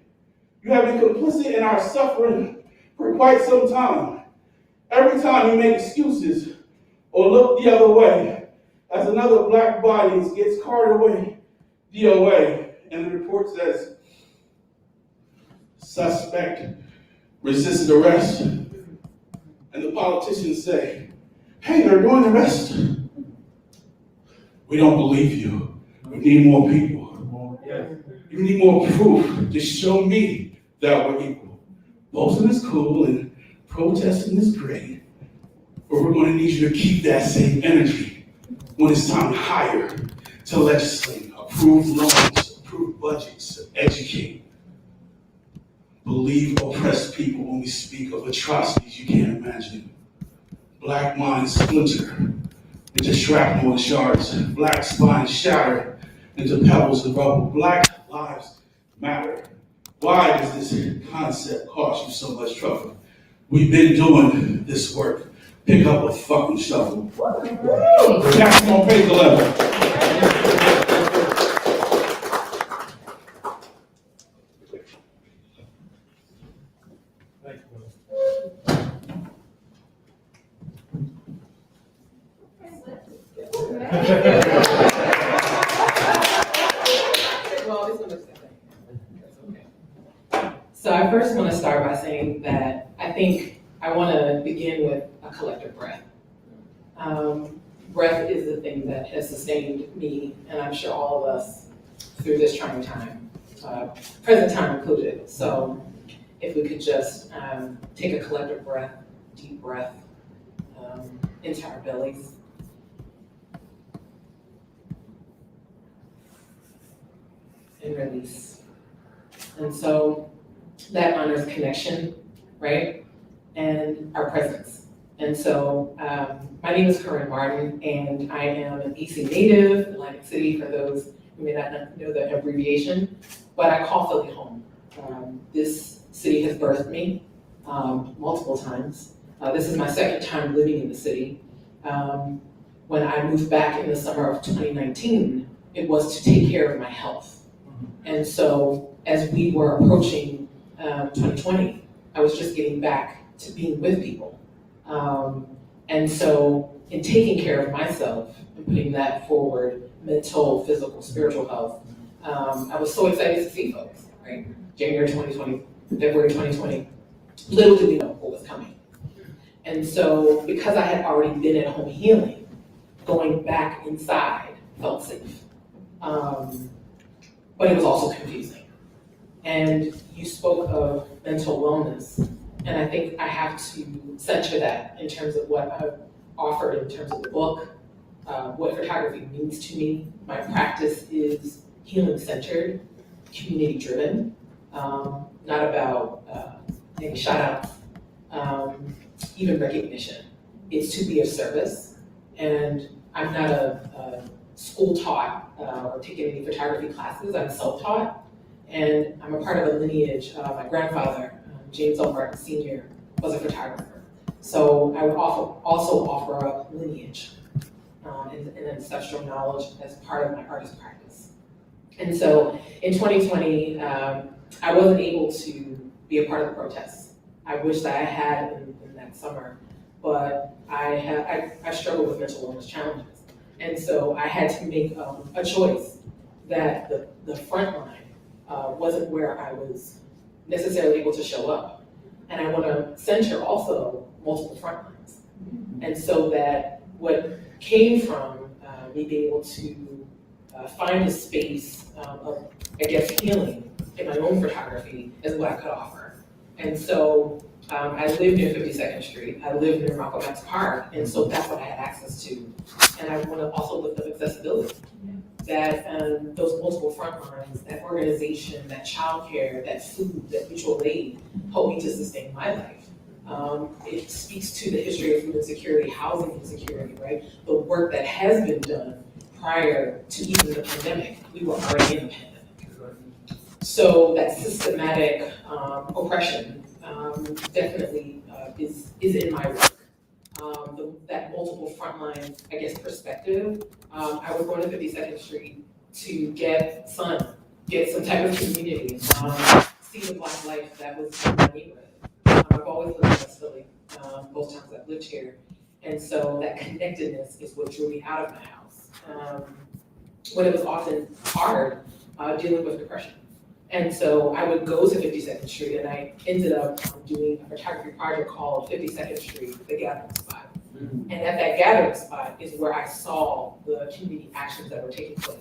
You have been complicit in our suffering for quite some time. Every time you make excuses or look the other way, as another black body gets carted away, DOA, and the report says, suspect resisted arrest. And the politicians say, hey, they're doing the rest. We don't believe you. We need more people. You need more proof to show me that we're equal. Boasting is cool and protesting is great, but we're going to need you to keep that same energy when it's time to hire, to legislate, approve loans, approve budgets, educate. Believe oppressed people when we speak of atrocities you can't imagine. Black minds splinter into shrapnel and shards. Black spines shatter into pebbles and rubble. Black lives matter. Why does this concept cost you so much trouble? We've been doing this work. Pick up a fucking shovel. That's on page 11. So I first want to start by saying that I think I want to begin with a collective breath. Breath is the thing that has sustained me, and I'm sure all of us through this trying time, present time included. So if we could just take a collective breath, deep breath into our bellies. And release. And so that honors connection, right? And our presence And so, my name is Corinne Martin, and I am an EC native, Atlantic City, for those who may not know the abbreviation, but I call Philly home. This city has birthed me multiple times. This is my second time living in the city. When I moved back in the summer of 2019, it was to take care of my health. And so as we were approaching 2020, I was just getting back to being with people. And so in taking care of myself and putting that forward, mental, physical, spiritual health, I was so excited to see folks, right? January 2020, February 2020, little did we know what was coming. And so because I had already been at home healing, going back inside felt safe. But it was also confusing. And you spoke of mental wellness, and I think I have to center that in terms of what I've offered in terms of the book, what photography means to me. My practice is healing-centered, community-driven, not about any shout-outs, even recognition. It's to be of service, and I'm not a school-taught or taken any photography classes. I'm self-taught, and I'm a part of a lineage. My grandfather, James L. Martin Sr., was a photographer. So I would also offer up lineage and ancestral knowledge as part of my artist practice. And so in 2020, I wasn't able to be a part of the protests. I wish that I had in that summer, but I struggled with mental wellness challenges. And so I had to make a choice that the front line wasn't where I was necessarily able to show up. And I want to center also multiple front lines. And so that what came from me being able to find a space of, I guess, healing in my own photography is what I could offer. And so I lived near 52nd Street. I lived near Malcolm X Park. And so that's what I had access to. And I want to also lift up accessibility. That those multiple front lines, that organization, that childcare, that food, that mutual aid helped me to sustain my life. It speaks to the history of food insecurity, housing insecurity, right? The work that has been done prior to even the pandemic. We were already in a pandemic. So that systematic oppression definitely is in my work. That multiple frontline, I guess, perspective. I was going to 52nd Street to get some type of community, see the Black life that was in my neighborhood. I've always lived in West Philly, both times I've lived here. And so that connectedness is what drew me out of my house. When it was often hard dealing with depression. And so I would go to 52nd Street, and I ended up doing a photography project called 52nd Street, the Gathering Spot. And at that gathering spot is where I saw the community actions that were taking place.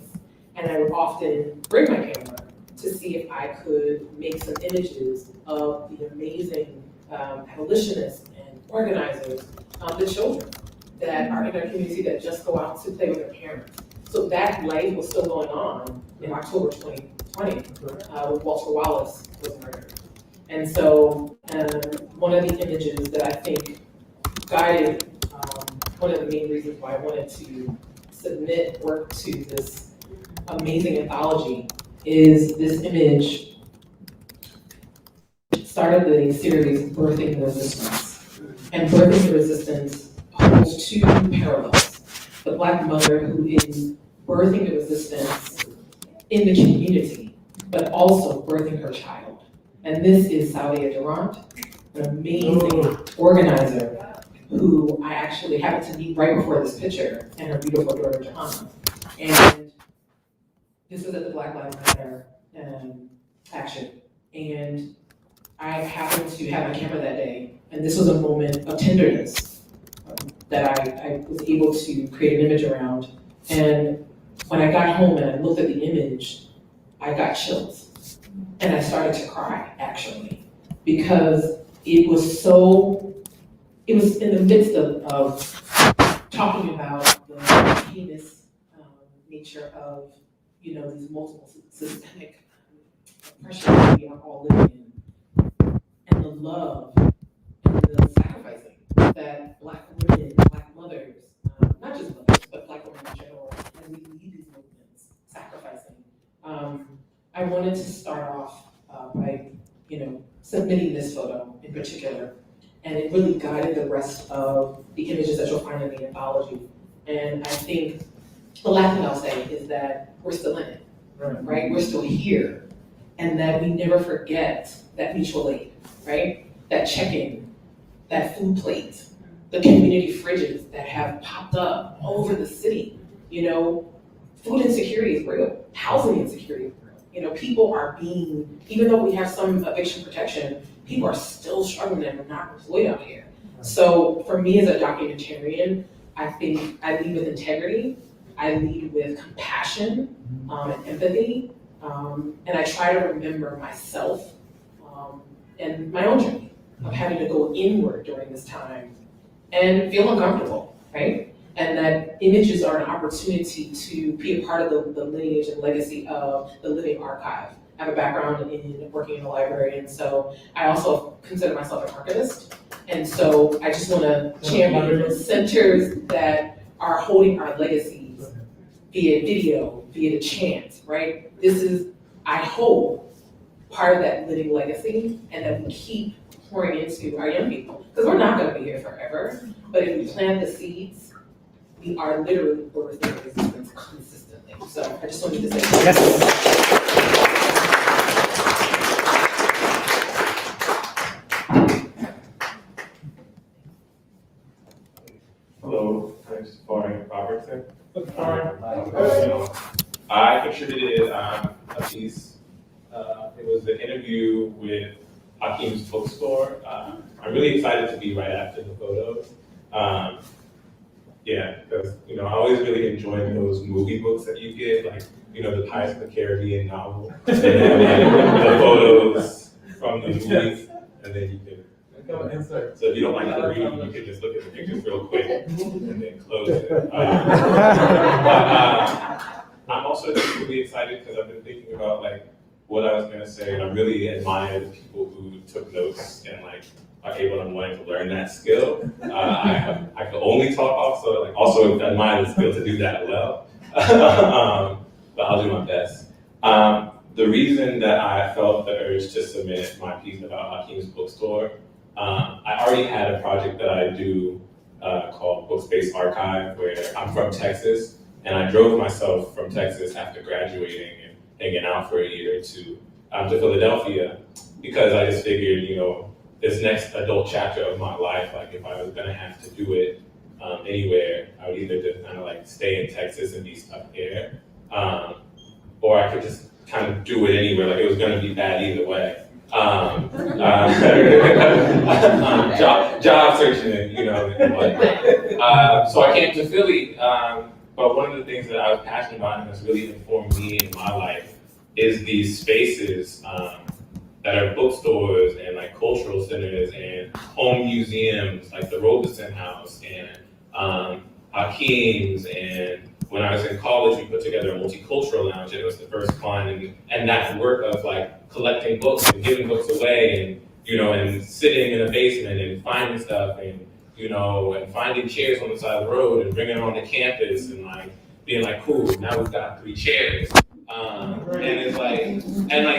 And I would often bring my camera to see if I could make some images of the amazing abolitionists and organizers, the children that are in our community that just go out to play with their parents. So that life was still going on in October 2020 when Walter Wallace was murdered. And so one of the images that I think guided one of the main reasons why I wanted to submit work to this amazing anthology is this image. Started the series Birthing the Resistance. And Birthing the Resistance holds two parallels. The Black mother who is birthing the resistance in the community, but also birthing her child. And this is Saadia Durant, an amazing organizer who I actually happened to meet right before this picture, and her beautiful daughter, Johanna. And this was at the Black Lives Matter action. And I happened to have my camera that day, and this was a moment of tenderness that I was able to create an image around. And when I got home and I looked at the image, I got chills. And I started to cry, actually, because it was in the midst of talking about the heinous nature of, these multiple systemic oppression that we are all living in, and the love and the sacrificing that that Black women, Black mothers, not just mothers, but Black women in general, as we lead these movements, sacrificing. I wanted to start off by, submitting this photo in particular, and it really guided the rest of the images that you'll find in the anthology. And I think the last thing I'll say is that we're still in it, right? We're still here, and that we never forget that mutual aid, right? That check-in, that food plate, the community fridges that have popped up all over the city. Food insecurity is real, housing insecurity is real. People are being, even though we have some eviction protection, people are still struggling and are not employed out here. So for me as a documentarian, I think I lead with integrity, I lead with compassion and empathy, and I try to remember myself and my own journey of having to go inward during this time and feel uncomfortable, right? And that images are an opportunity to be a part of the lineage and legacy of the living archive. I have a background in working in a library, and so I also consider myself an archivist. And so I just want to champion the centers that are holding our legacies via video, via the chant, right? This is, I hope, part of that living legacy, and that we keep pouring into our young people. Because we're not going to be here forever, but if we plant the seeds, we are literally birthing resistance consistently. So I just wanted to say that. Hello, my name is Frank Robertson. I contributed a piece. It was an interview with Hakeem's bookstore. I'm really excited to be right after the photos. Because I always really enjoy those movie books that you get, like the Pirates of the Caribbean novel, and then the photos from the movies, and then you can. So if you don't like to read, you can just look at the pictures real quick and then close it. But I'm also just really excited because I've been thinking about what I was gonna say, and I really admire the people who took notes and are able and wanting to learn that skill. I can only talk also admire the skill to do that well. But I'll do my best. The reason that I felt the urge to submit my piece about Hakeem's bookstore, I already had a project that I do called Book Space Archive, where I'm from Texas, and I drove myself from Texas after graduating and hanging out for a year or two to Philadelphia, because I just figured, this next adult chapter of my life, if I was gonna have to do it anywhere, I would either just kind of stay in Texas and be stuck there, or I could just kind of do it anywhere, it was gonna be bad either way. Job searching, and whatnot. So I came to Philly, but one of the things that I was passionate about and that's really informed me in my life is these spaces that are bookstores and cultural centers and home museums, like the Robeson House and Hakeem's. And when I was in college, we put together a multicultural lounge, and it was the first one. And that work of collecting books and giving books away, and and sitting in a basement and finding stuff, and and finding chairs on the side of the road and bringing them on the campus, and being cool, now we've got 3 chairs. And it's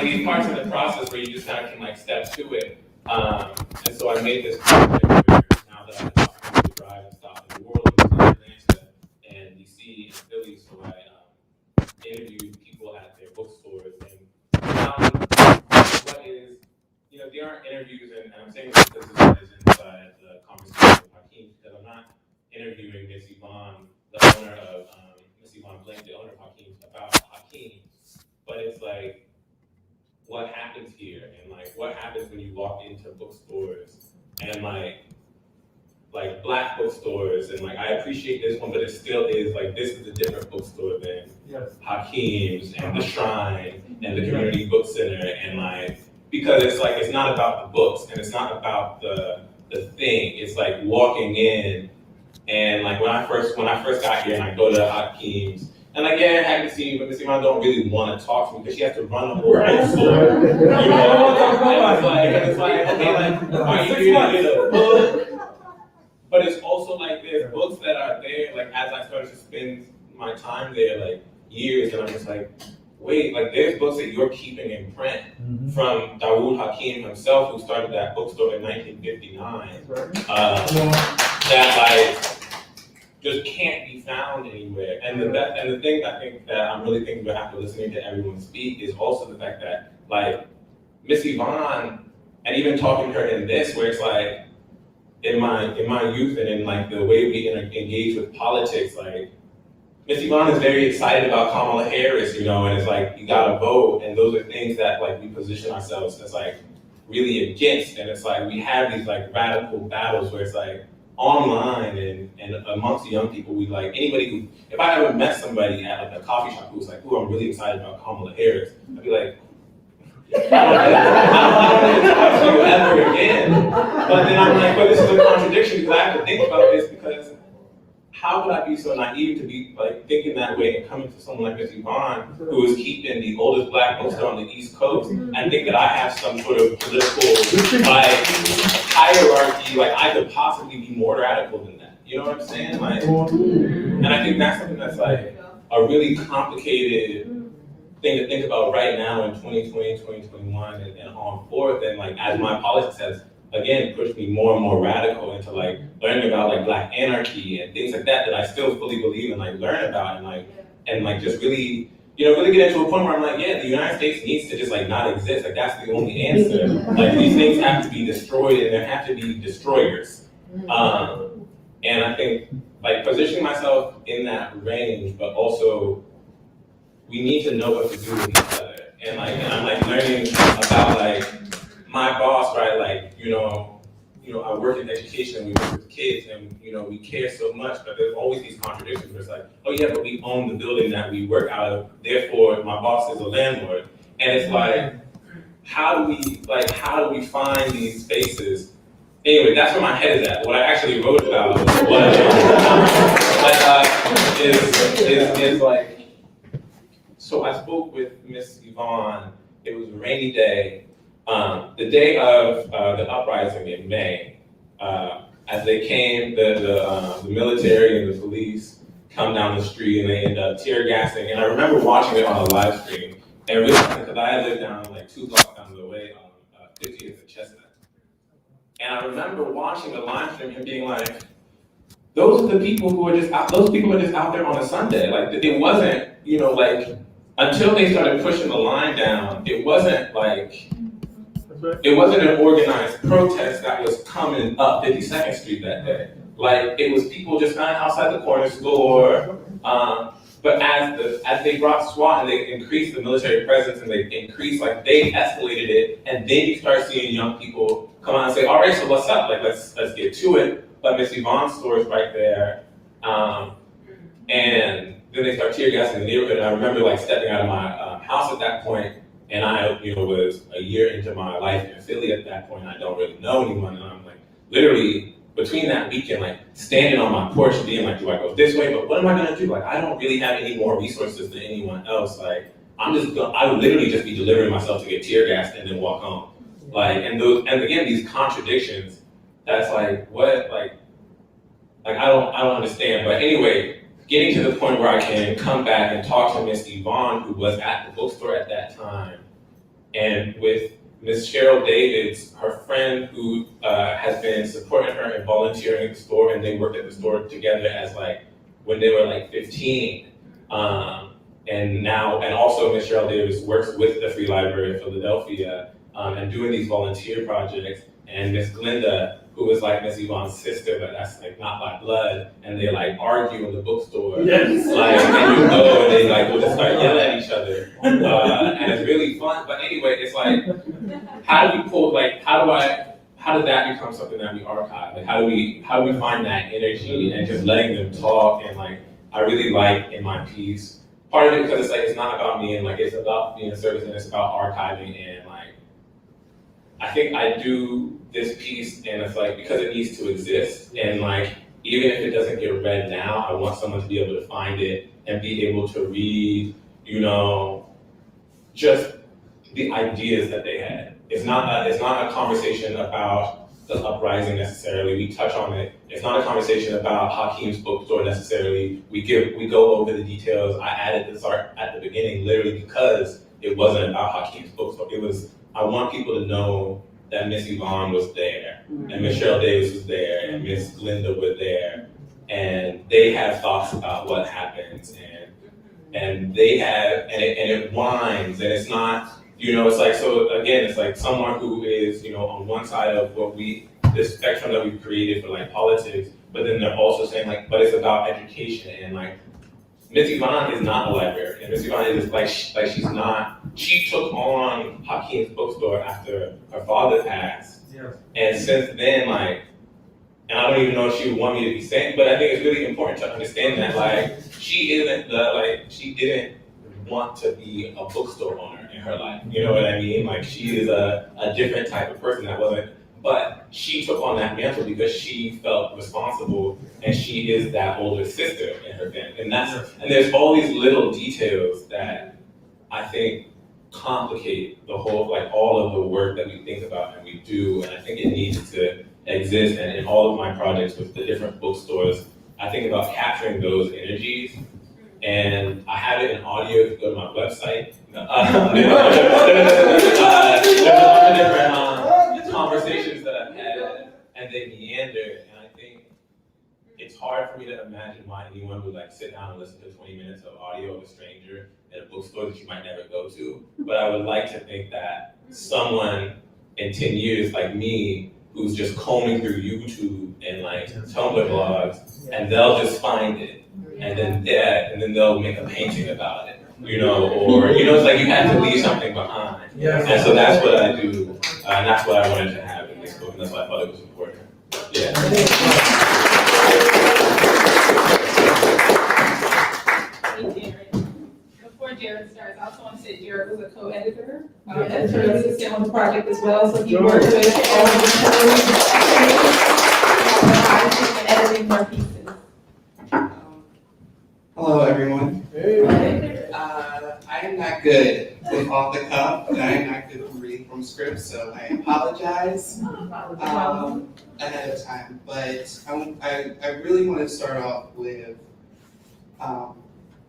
these parts of the process where you just kind of can step to it. And so I made this project where now that I have to drive and stop in New Orleans, Atlanta, and DC, and Philly, so I interviewed people at their bookstores and found what is, there aren't interviews, and I'm saying this because this is inside the conversation with Hakeem, because I'm not interviewing Miss Yvonne, the owner of Miss Yvonne Blank, the owner of Hakeem, about Hakeem. But it's what happens here, and what happens when you walk into bookstores and Black bookstores, and I appreciate this one, but it still is this is a different bookstore than Hakeem's and the Shrine and the Community Book Center, and because it's not about the books and it's not about the thing. It's walking in, and when I first got here and I go to Hakeem's. And happy to see you, but Miss Yvonne don't really want to talk to me because she has to run the whole bookstore. Are you here to get a book? but it's also like there's books that are there, like as I started to spend my time there, like years, and I'm just like, wait, like there's books that you're keeping in print from Dawood Hakim himself, who started that bookstore in 1959, that like just can't be found anywhere. And the thing I think that I'm really thinking about after listening to everyone speak is also the fact that like Miss Yvonne, and even talking to her in this, where it's like in my youth and in like the way we engage with politics, like Miss Yvonne is very excited about Kamala Harris, you know, and it's like you gotta vote, and those are things that like we position ourselves as like really against, and it's like we have these like radical battles where it's like online and amongst the young people, we like anybody who, if I ever met somebody at like a coffee shop who was like, "Ooh, I'm really excited about Kamala Harris," I'd be like, I don't want to talk to you ever again. But then I'm like, but this is a contradiction because I have to think about this, because how would I be so naive to be like thinking that way and coming to someone like Miss Yvonne, who is keeping the oldest black bookstore on the East Coast, and think that I have some sort of political like hierarchy, like I could possibly be more radical than that. You know what I'm saying? Like, and I think that's something that's like a really complicated thing to think about right now in 2020, 2021, and on forth. And like as my politics has again pushed me more and more radical into like learning about like black anarchy and things like that I still fully believe and like learn about and like just really, you know, really get into a point where I'm like, yeah, the United States needs to just like not exist. Like that's the only answer. Like these things have to be destroyed and there have to be destroyers. And I think like positioning myself in that range, but also we need to know what to do with each other. And I'm like learning about like my boss, right? Like, you know, I work in education, we work with kids, and you know, we care so much, but there's always these contradictions where it's like, oh yeah, but we own the building that we work out of, therefore my boss is a landlord. And it's like, how do we find these spaces? Anyway, that's where my head is at. What I actually wrote about is like, so I spoke with Miss Yvonne. It was a rainy day. The day of the uprising in May, as they came, the military and the police come down the street and they end up tear gassing. And I remember watching it on a live stream and realizing, because I lived down like 2 blocks down the way on 50th and Chestnut. And I remember watching the live stream and being like, those are the people who are just out, those people are just out there on a Sunday. Like it wasn't, you know, like until they started pushing the line down, it wasn't an organized protest that was coming up 52nd Street that day. Like it was people just kind of outside the corner store. But as they brought SWAT and they increased the military presence and they increased, like they escalated it, and then you start seeing young people come out and say, all right, so what's up? Like let's get to it. But Miss Yvonne's store is right there. And then they start tear gassing the neighborhood. And I remember like stepping out of my house at that point, and I, you know, was a year into my life in Philly at that point. I don't really know anyone, and I'm like literally between that weekend, like standing on my porch, being like, do I go this way? But what am I gonna do? Like I don't really have any more resources than anyone else. Like I would literally just be delivering myself to get tear gassed and then walk home. Like and again these contradictions. That's like what like I don't understand. But anyway, getting to the point where I can come back and talk to Miss Yvonne, who was at the bookstore at that time, and with Miss Cheryl Davids, her friend who has been supporting her and volunteering at the store, and they worked at the store together as like when they were like 15. And also Miss Cheryl Davids works with the Free Library of Philadelphia and doing these volunteer projects. And Miss Glenda, who was like Miss Yvonne's sister, but that's like not by blood, and they like argue in the bookstore. Yes. Like, and you go and they like will just start yelling at each other. And it's really fun. But anyway, it's like, how do we pull, like, how did that become something that we archive? Like, how do we find that energy and just letting them talk? And like, I really like in my piece, part of it because it's like, it's not about me and like, it's about being a service and it's about archiving and like, I think I do this piece and it's like, because it needs to exist and like, even if it doesn't get read now, I want someone to be able to find it and be able to read, you know, just the ideas that they had. It's not a conversation about the Uprising necessarily. We touch on it. It's not a conversation about Hakeem's bookstore necessarily. We go over the details. I added this art at the beginning literally because it wasn't about Hakeem's bookstore. It was, I want people to know that Miss Yvonne was there, and Miss Cheryl Davis was there, and Miss Linda was there, and they have thoughts about what happens, and they have, and it winds, and it's not, it's like, so again, it's like someone who is, on one side of this spectrum that we've created for like politics, but then they're also saying like, but it's about education, and like, Miss Yvonne is not a librarian. Miss Yvonne is she's not, she took on Hakeem's bookstore after her father passed. Yes. And since then, and I don't even know if she would want me to be saying, but I think it's really important to understand that she didn't want to be a bookstore owner in her life. You know what I mean? She is a different type of person that wasn't, but she took on that mantle because she felt responsible, and she is that older sister in her family. And there's all these little details that I think complicate the whole, all of the work that we think about and we do, and I think it needs to exist. And in all of my projects with the different bookstores, I think about capturing those energies, and I have it in audio if you go to my website. Different conversations that I've had, and they meander, and I think it's hard for me to imagine why anyone would sit down and listen to 20 minutes of audio of a stranger at a bookstore that you might never go to. But I would like to think that someone in 10 years like me, who's just combing through YouTube and Tumblr blogs, and they'll just find it, and then they'll make a painting about it, or it's like you have to leave something behind. Yes. And so that's what I do, and that's what I wanted to have in this book, and that's why I thought it was important. Yeah. Hey, Jared. Before Jared starts, I also want to say Jared was a co-editor. Editor assistant on the project as well, so he worked with all of the editing more pieces. Hello, everyone. I am not good with off the cuff, and I am not good with reading from scripts, so I apologize ahead of time. But I really want to start off with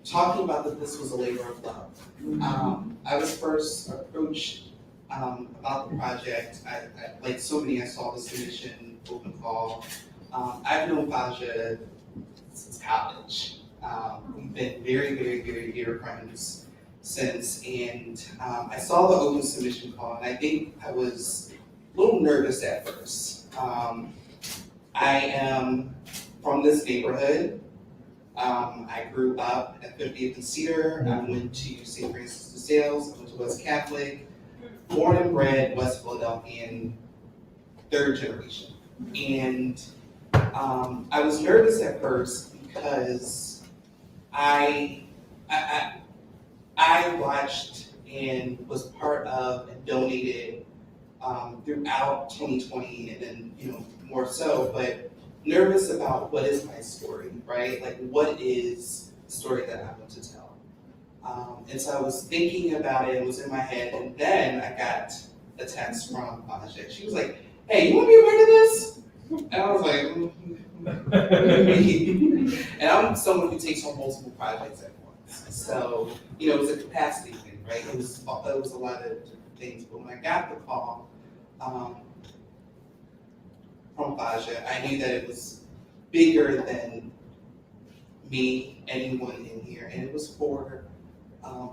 talking about that this was a labor of love. I was first approached about the project. I like so many, I saw the submission, open call. I've known Faja since college. We've been very, very, very dear friends since, and I saw the open submission call, and I think I was a little nervous at first. I am from this neighborhood. I grew up at 50th and Cedar. I went to St. Francis de Sales. I went to West Catholic. Born and bred West Philadelphian, third generation. And I was nervous at first because I watched and was part of and donated throughout 2020, and then more so, but nervous about what is my story, right? What is the story that I want to tell? And so I was thinking about it, it was in my head, and then I got a text from Faja. She was like, "Hey, you want to be a part of this?" And I was like, and I'm someone who takes on multiple projects at once. So, it was a capacity thing, right? It was a lot of different things. But when I got the call from Faja, I knew that it was bigger than me, anyone in here, and it was for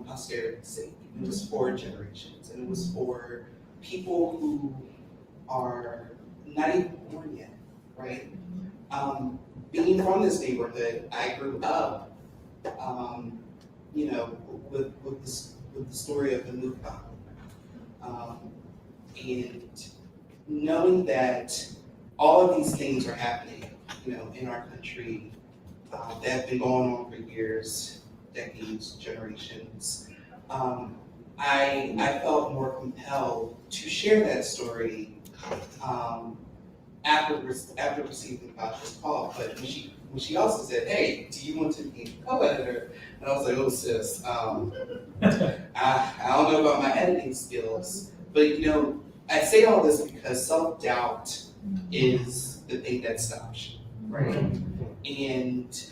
posterity's sake. It was for generations, and it was for people who are not even born yet, right? Being from this neighborhood, I grew up, with the story of the Mukbang, and knowing that all of these things are happening, in our country, that have been going on for years, decades, generations. I felt more compelled to share that story after receiving Faja's call. But when she also said, "Hey, do you want to be a co-editor?" And I was like, "Oh, sis, I don't know about my editing skills." But I say all this because self-doubt is the thing that stops you, right? And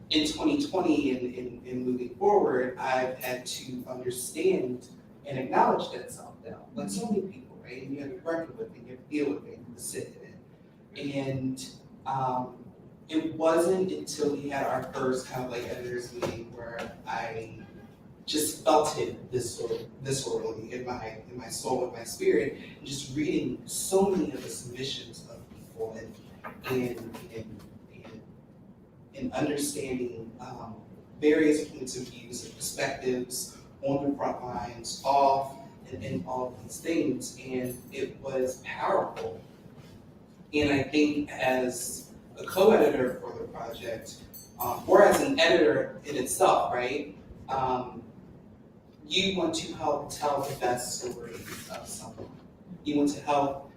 in 2020 and moving forward, I've had to understand and acknowledge that self-doubt, like so many people, right? And you have to reckon with it, you have to deal with it, you have to sit in it. And it wasn't until we had our first kind of like editors meeting where I just felt it viscerally in my soul, in my spirit, and just reading so many of the submissions of people and understanding various points of views and perspectives on the front lines, off, and all of these things, and it was powerful. And I think as a co-editor for the project, or as an editor in itself, right? You want to help tell the best story of someone. You want to help,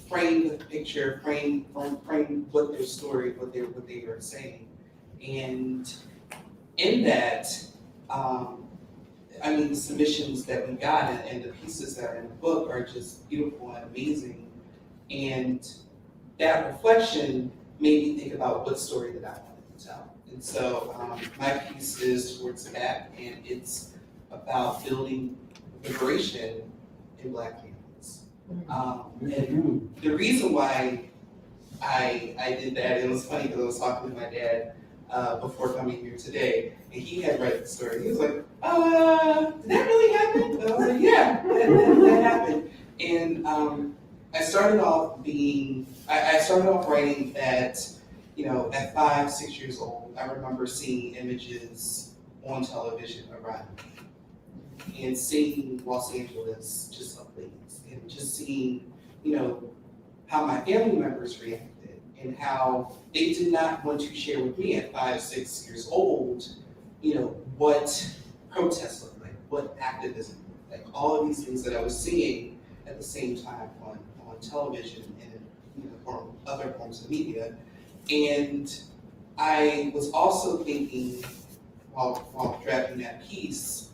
frame the picture, frame what their story, what they are saying. And in that, the submissions that we got and the pieces that are in the book are just beautiful and amazing. And that reflection made me think about what story that I wanted to tell. And so my piece is towards the back, and it's about building liberation in Black families. And the reason why I did that, it was funny because I was talking to my dad before coming here today, and he had read the story. He was like, did that really happen? And I was like, yeah, that happened. And I started off writing that, at 5, 6 years old, I remember seeing images on television around me and seeing Los Angeles just ablaze, and just seeing, how my family members reacted and how they did not want to share with me at 5, 6 years old, what protests looked like, what activism looked like, all of these things that I was seeing at the same time on television and from other forms of media. And I was also thinking, while drafting that piece,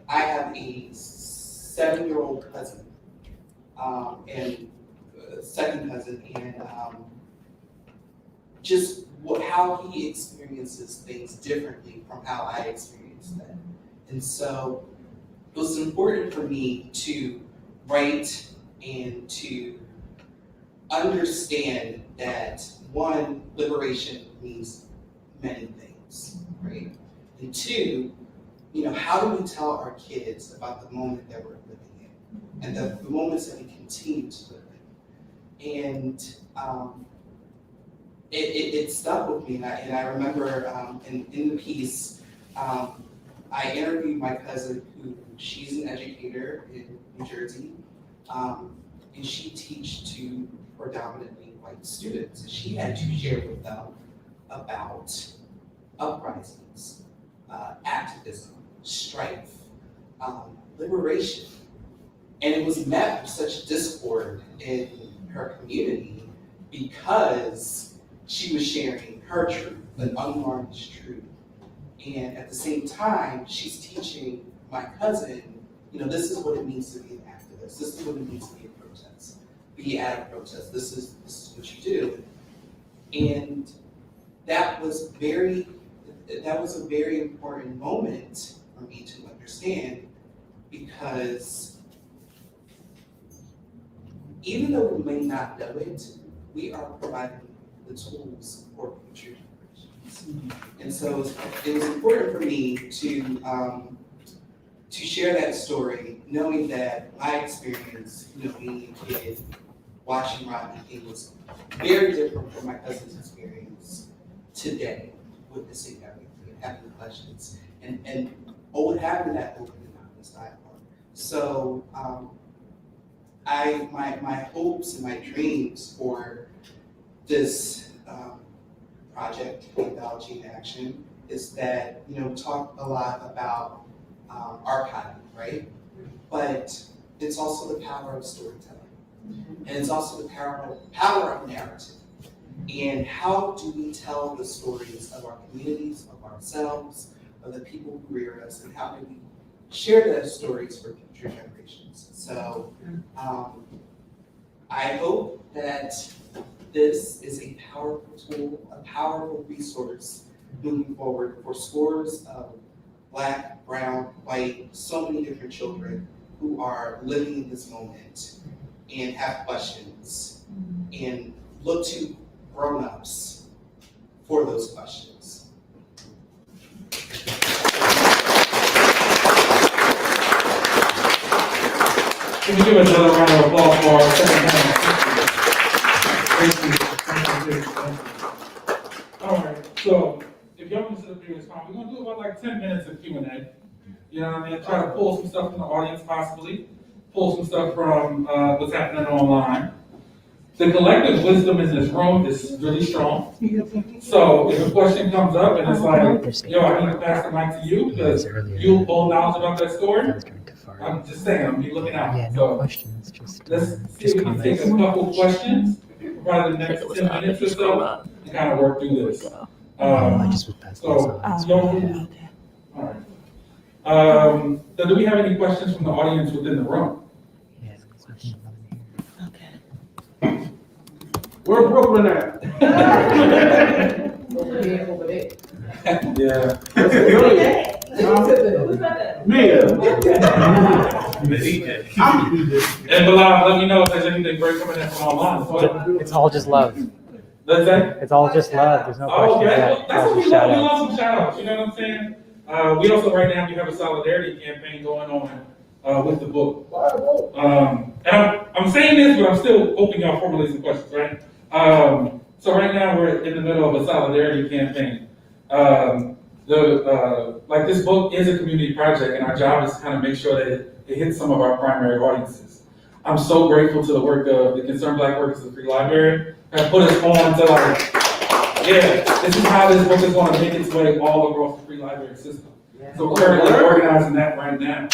I have a 7-year-old cousin, and a second cousin, and just how he experiences things differently from how I experience them. And so it was important for me to write and to understand that, one, liberation means many things, right? And two, how do we tell our kids about the moment that we're living in and the moments that we continue to live in? And it stuck with me, and I remember in the piece, I interviewed my cousin, who she's an educator in New Jersey, and she teaches to predominantly white students. And she had to share with them about uprisings, activism, strife, liberation. And it was met with such discord in her community because she was sharing her truth, an unvarnished truth. And at the same time, she's teaching my cousin, this is what it means to be an activist. This is what it means to be a protest. Be at a protest. This is what you do. And that was a very important moment for me to understand, because even though we may not know it, we are providing the tools for future generations. And so it was important for me to share that story, knowing that my experience, being a kid, watching Rodney King was very different from my cousin's experience today, witnessing everything and having questions, and having that open and honest dialogue. So my hopes and my dreams for this project, Anthology in Action, is that, we talk a lot about archiving, right? But it's also the power of storytelling. And it's also the power of narrative. And how do we tell the stories of our communities, of ourselves, of the people who rear us, and how do we share those stories for future generations. So I hope that this is a powerful tool, a powerful resource moving forward for scores of Black, brown, white, so many different children who are living in this moment and have questions and look to grown-ups for those questions. Can we give another round of applause for our second panel? Thank you. Thank you. Thank you. All right, so if y'all can sit up here, it's fine. We're gonna do about like 10 minutes of Q&A. You know what I mean? Try to pull some stuff from the audience possibly, pull some stuff from what's happening online. The collective wisdom in this room is really strong. So if a question comes up and it's like, yo, I need to pass the mic to you because you hold knowledge about that story, I'm just saying, I'm be looking out. Yeah, no So questions, just let's see if we can take a couple questions, probably the next 10 minutes or so, and kind of work through this. I just was passing this So, on. all right. So do we have any questions from the audience within the room? Where Brooklyn at? Over there. Yeah. Me. And Bilal, let me know if there's anything great coming in from online. It's all just love. Let's say? It's all just love. There's no Oh, questions okay. yet. Well, that's what we love. We love some shout outs. You know what I'm saying? We also, right now, we have a solidarity campaign going on with the book. And I'm saying this, but I'm still hoping y'all formulate some questions, right? So right now, we're in the middle of a solidarity campaign. Like this book is a community project, and our job is to kind of make sure that it hits some of our primary audiences. I'm so grateful to the work of the Concerned Black Workers of the Free Library that put us on to like, yeah, this is how this book is going to make its way all across the free library system. So we're currently organizing that right now.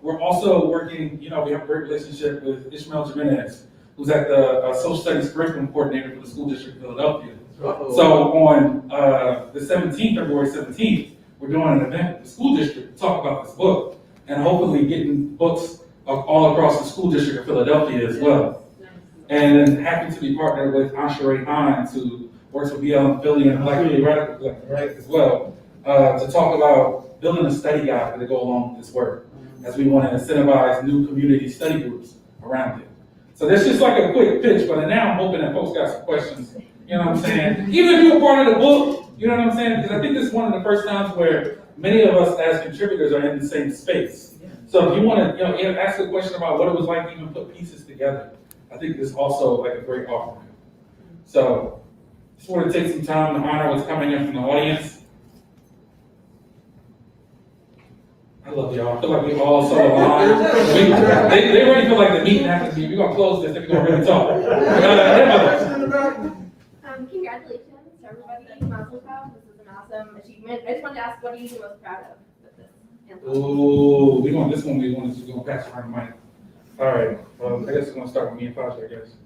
We're also working, you know, we have a great relationship with Ishmael Jimenez, who's at the Social Studies Curriculum Coordinator for the School District of Philadelphia. So on the 17th, February 17th, we're doing an event with the school district to talk about this book and hopefully getting books all across the school district of Philadelphia as well. And then happy to be partnered with Anshere Hines, who works with BL in Philly and Black Philly Radical Collective, right, as well, to talk about building a study guide to go along with this work, as we want to incentivize new community study groups around it. So that's just like a quick pitch, but now I'm hoping that folks got some questions, you know what I'm saying? Even if you're a part of the book, you know what I'm saying? Because I think this is one of the first times where many of us as contributors are in the same space. So if you want to, you know, ask a question about what it was like to even put pieces together, I think this is also like a great offering. So just want to take some time to honor what's coming in from the audience. I love y'all. I feel like we all so aligned. They ready for like the meeting after the meeting. We're gonna close this and we're gonna really talk. Congratulations to everybody. Mazel tov. This is an awesome achievement. I just wanted to ask, what are you the most proud of with this? Ooh, we're gonna pass around the mic. All right. Well, I guess we're gonna start with me and Pasha, I guess.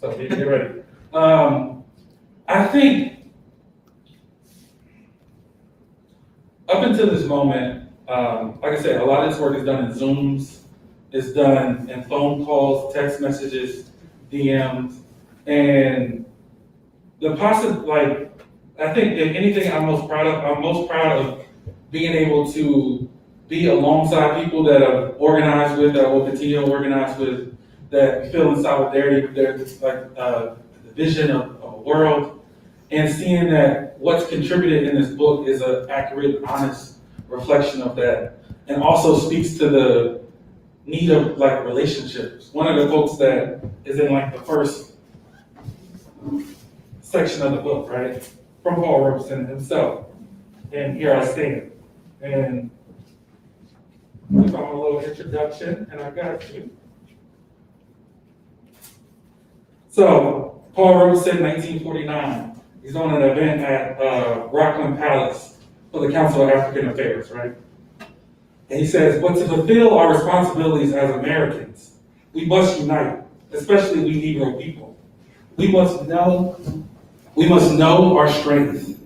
So get ready. I think up until this moment, like I said, a lot of this work is done in Zooms, it's done in phone calls, text messages, DMs, and I think if anything I'm most proud of being able to be alongside people that I've organized with, that I will continue to organize with, that feel in solidarity with their the vision of a world, and seeing that what's contributed in this book is an accurate, honest reflection of that, and also speaks to the need of like relationships. One of the folks that is in like the first section of the book, right, from Paul Robeson himself, and here I stand, and give them a little introduction, and I got you. So Paul Robeson, 1949. He's on an event at Rockland Palace for the Council of African Affairs, right? And he says, but to fulfill our responsibilities as Americans, we must unite, especially we Negro people. We must know our strength.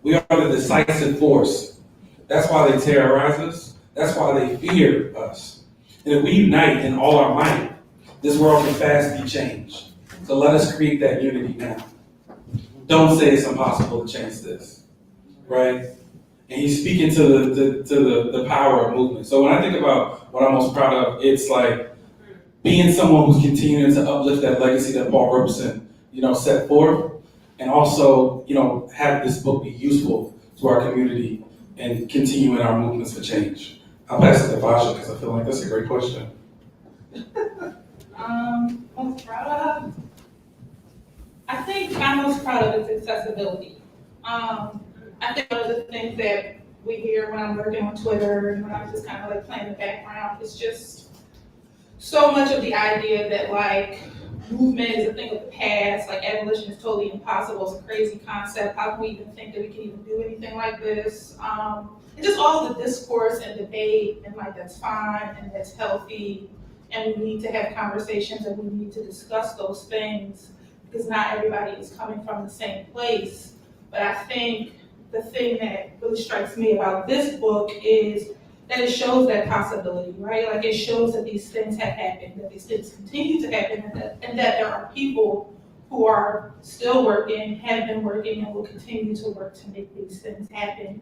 We are the decisive force. That's why they terrorize us. That's why they fear us. And if we unite in all our might, this world can fast be changed. So let us create that unity now. Don't say it's impossible to change this, right? And he's speaking to the power of movement. So when I think about what I'm most proud of, it's like being someone who's continuing to uplift that legacy that Paul Robeson, set forth, and also, have this book be useful to our community and continuing our movements for change. I'll pass it to Vasha because I feel like that's a great question. Most proud of? I think I'm most proud of is accessibility. I think one of the things that we hear when I'm working on Twitter and when I'm just kind of like playing the background is just so much of the idea that like movement is a thing of the past, like abolition is totally impossible, it's a crazy concept, how can we even think that we can even do anything like this? And just all the discourse and debate, and like that's fine and that's healthy, and we need to have conversations and we need to discuss those things because not everybody is coming from the same place. But I think the thing that really strikes me about this book is that it shows that possibility, right? Like it shows that these things have happened, that these things continue to happen, and that there are people who are still working, have been working, and will continue to work to make these things happen.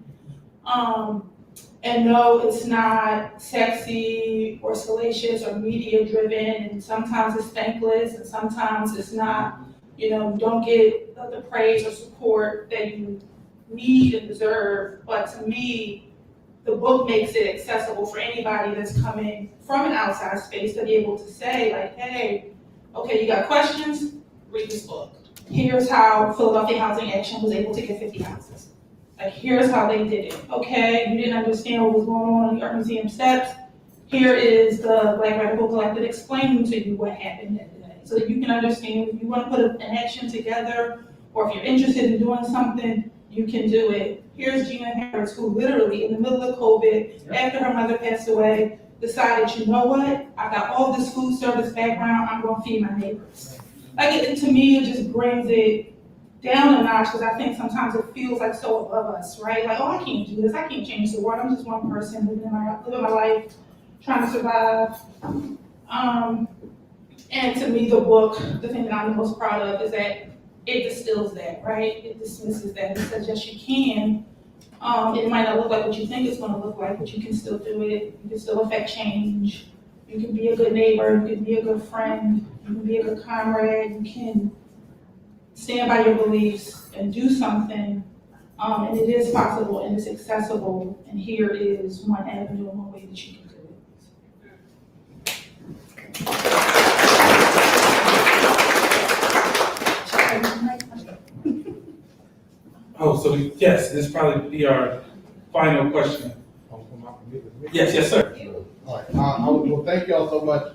And no, it's not sexy or salacious or media driven, and sometimes it's thankless, and sometimes it's not, you don't get the praise or support that you need and deserve. But to me, the book makes it accessible for anybody that's coming from an outside space to be able to say, like, hey, okay, you got questions? Read this book. Here's how Philadelphia Housing Action was able to get 50 houses. Like, here's how they did it. Okay, you didn't understand what was going on the Art Museum steps. Here is the Black Radical Collective explaining to you what happened that day, so that you can understand. If you want to put an action together, or if you're interested in doing something, you can do it. Here's Gina Harris, who literally, in the middle of COVID, after her mother passed away, decided, you know what? I got all this food service background, I'm gonna feed my neighbors. Like, to me, it just brings it down a notch, because I think sometimes it feels like so above us, right? Like, oh, I can't do this, I can't change the world, I'm just one person living my life, trying to survive. And to me, the book, the thing that I'm the most proud of is that it distills that, right? It dismisses that. It says, yes, you can. It might not look like what you think it's going to look like, but you can still do it. You can still affect change. You can be a good neighbor. You can be a good friend. You can be a good comrade. You can stand by your beliefs and do something. And it is possible and it's accessible. And here is one avenue and one way that you can do it. Oh, so yes, this probably be our final question. Yes, sir. All right. Well, thank y'all so much.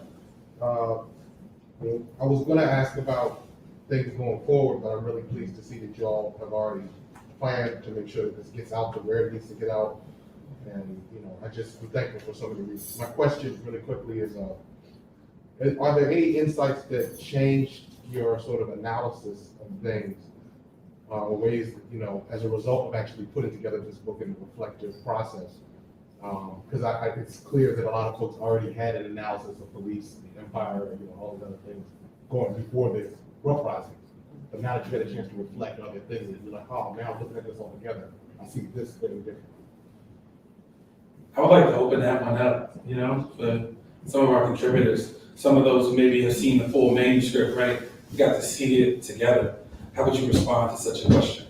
I was going to ask about things going forward, but I'm really pleased to see that y'all have already planned to make sure that this gets out to where it needs to get out. And I'm thankful for so many reasons. My question, really quickly, is: are there any insights that changed your sort of analysis of things, or ways that, as a result of actually putting together this book in a reflective process? Because it's clear that a lot of folks already had an analysis of police, the empire, and all those other things going before this Uprising. But now that you had a chance to reflect on other things, and you're like, oh, now looking at this all together, I see this thing different. I would like to open that one up, for some of our contributors, some of those who maybe have seen the full manuscript, right? We got to see it together. How would you respond to such a question?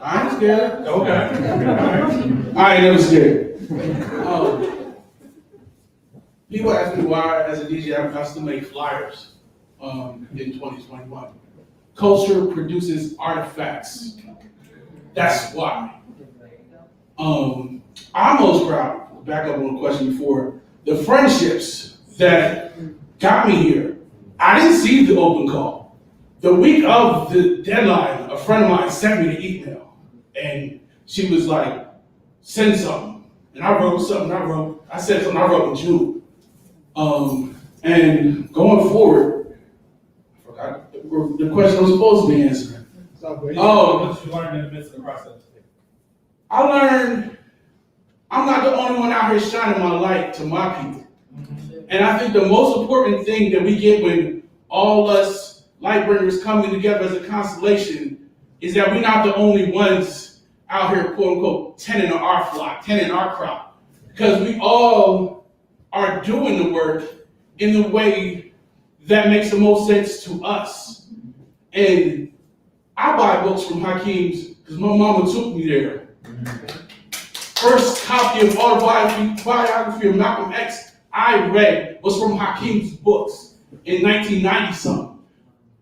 I ain't scared. Okay. I ain't never scared. People ask me why, as a DJ, I still make flyers in 2021. Culture produces artifacts. That's why. I'm most proud, back up on the question before, the friendships that got me here. I didn't see the open call. The week of the deadline, a friend of mine sent me the email, and she was like, send something. And I wrote something, I said something I wrote in June. And going forward, I forgot the question I was supposed to be answering. What did you learn in the midst of the process? I learned I'm not the only one out here shining my light to my people. And I think the most important thing that we get when all us light bringers coming together as a constellation is that we're not the only ones out here, quote unquote, tending our flock, tending our crop. Because we all are doing the work in the way that makes the most sense to us. And I buy books from Hakeem's because my mama took me there. First copy of autobiography of Malcolm X I read was from Hakeem's books in 1990 something.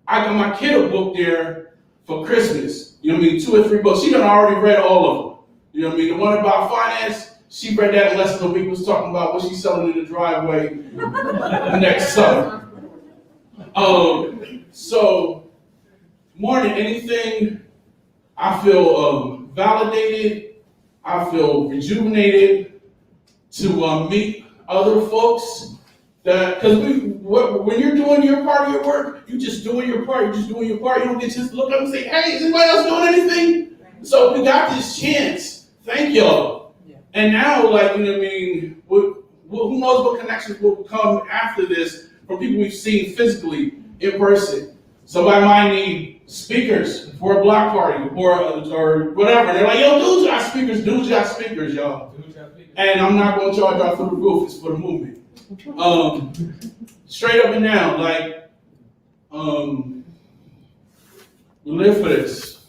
I got my kid a book there for Christmas. You know what I mean? 2 or 3 books. She done already read all of them. You know what I mean? The one about finance, she read that in less than a week, was talking about what she's selling in the driveway next summer. So more than anything, I feel validated. I feel rejuvenated to meet other folks. Because when you're doing your part of your work, you're just doing your part. You're just doing your part. You don't get to look up and say, "Hey, is anybody else doing anything?" So we got this chance. Thank y'all. Yeah. And now, like, you know what I mean? Who knows what connections will come after this from people we've seen physically in person. Somebody might need speakers for a block party or whatever. They're like, "Yo, dudes got speakers. Dudes got speakers, y'all." And I'm not going to charge y'all for the roof. It's for the movement. Straight up and down, like, we live for this.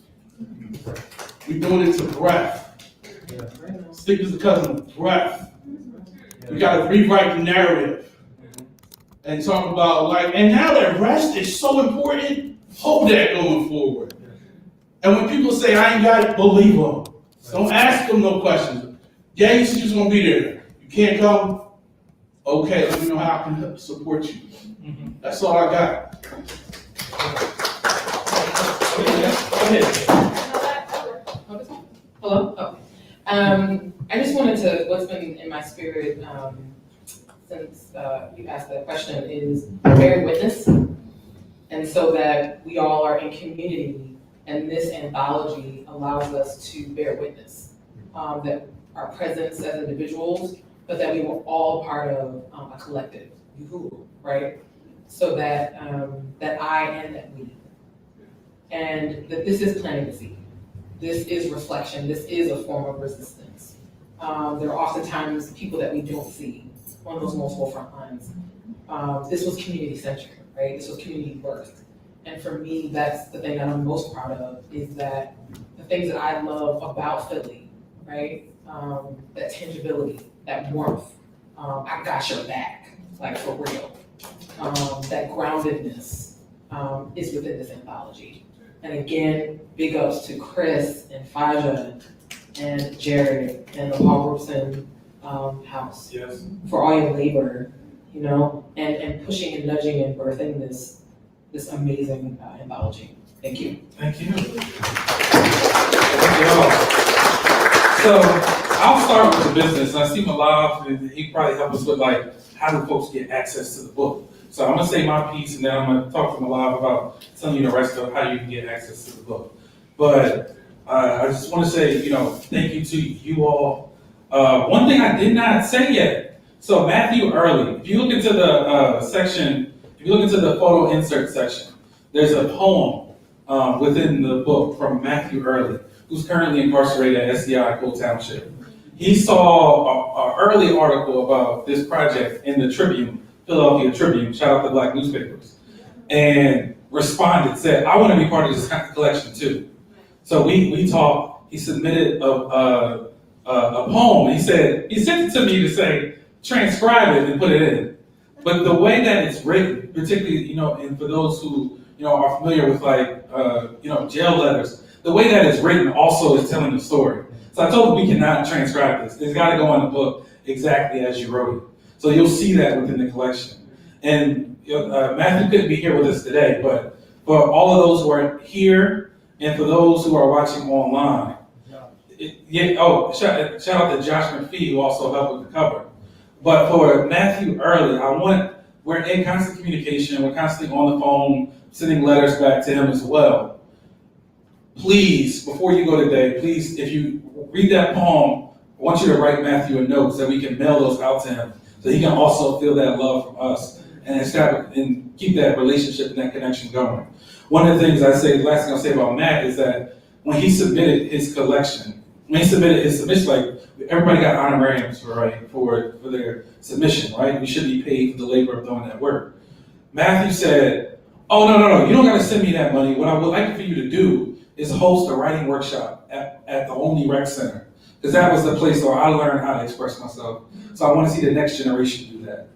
We're doing it to breath. Stick is a cousin of breath. We got to rewrite the narrative and talk about, like, and now that rest is so important, hold that going forward. And when people say, "I ain't got it," believe them. Don't ask them no questions. Yeah, you just gonna be there. You can't come? Okay, let me know how I can help support you. That's all I got. Hello? Oh. I just wanted to, what's been in my spirit since you asked that question is bear witness. And so that we all are in community, and this anthology allows us to bear witness. That our presence as individuals, but that we were all part of a collective, right? So that that I and that we, and that this is planting the seed. This is reflection. This is a form of resistance. There are oftentimes people that we don't see on those multiple front lines. This was community-centered, right? This was community-birthed. And for me, that's the thing that I'm most proud of, is that the things that I love about Philly, right? That tangibility, that warmth, I got your back, like for real. That groundedness is within this anthology. And again, big ups to Chris and Faja and Jared and the Paul Robeson house. Yes. For all your labor, you know, and pushing and nudging and birthing this amazing anthology. Thank you. Thank you. Thank you all. So I'll start with the business. I see Malav, and he probably help us with, like, how do folks get access to the book? So I'm gonna say my piece, and then I'm gonna talk to Malav about telling you the rest of how you can get access to the book. But I just want to say, you know, thank you to you all. One thing I did not say yet. So Matthew Early, if you look into the section, if you look into the photo insert section, there's a poem within the book from Matthew Early, who's currently incarcerated at SDI Cole Township. He saw an early article about this project in the Tribune, Philadelphia Tribune, shout out to Black newspapers, and responded, said, "I want to be part of this collection too." So we talked. He submitted a poem. He said, he sent it to me to say, transcribe it and put it in. But the way that it's written, particularly, you know, and for those who, you know, are familiar with, like, you know, jail letters, the way that it's written also is telling the story. So I told him we cannot transcribe this. It's got to go in the book exactly as you wrote it. So you'll see that within the collection. And Matthew couldn't be here with us today, but for all of those who are here and for those who are watching online, shout out to Josh McPhee, who also helped with the cover. But for Matthew Early, I want we're in constant communication, we're constantly on the phone, sending letters back to him as well. Please, before you go today, please, if you read that poem, I want you to write Matthew a note so that we can mail those out to him, so he can also feel that love from us and establish and keep that relationship and that connection going. One of the things I say, the last thing I'll say about Matt is that when he submitted his collection, when he submitted his submission, like everybody got honorariums for their submission, right? We should be paid for the labor of doing that work. Matthew said, oh, no, you don't gotta send me that money. What I would like for you to do is host a writing workshop at the Only Rec Center. Because that was the place where I learned how to express myself. So I want to see the next generation do that.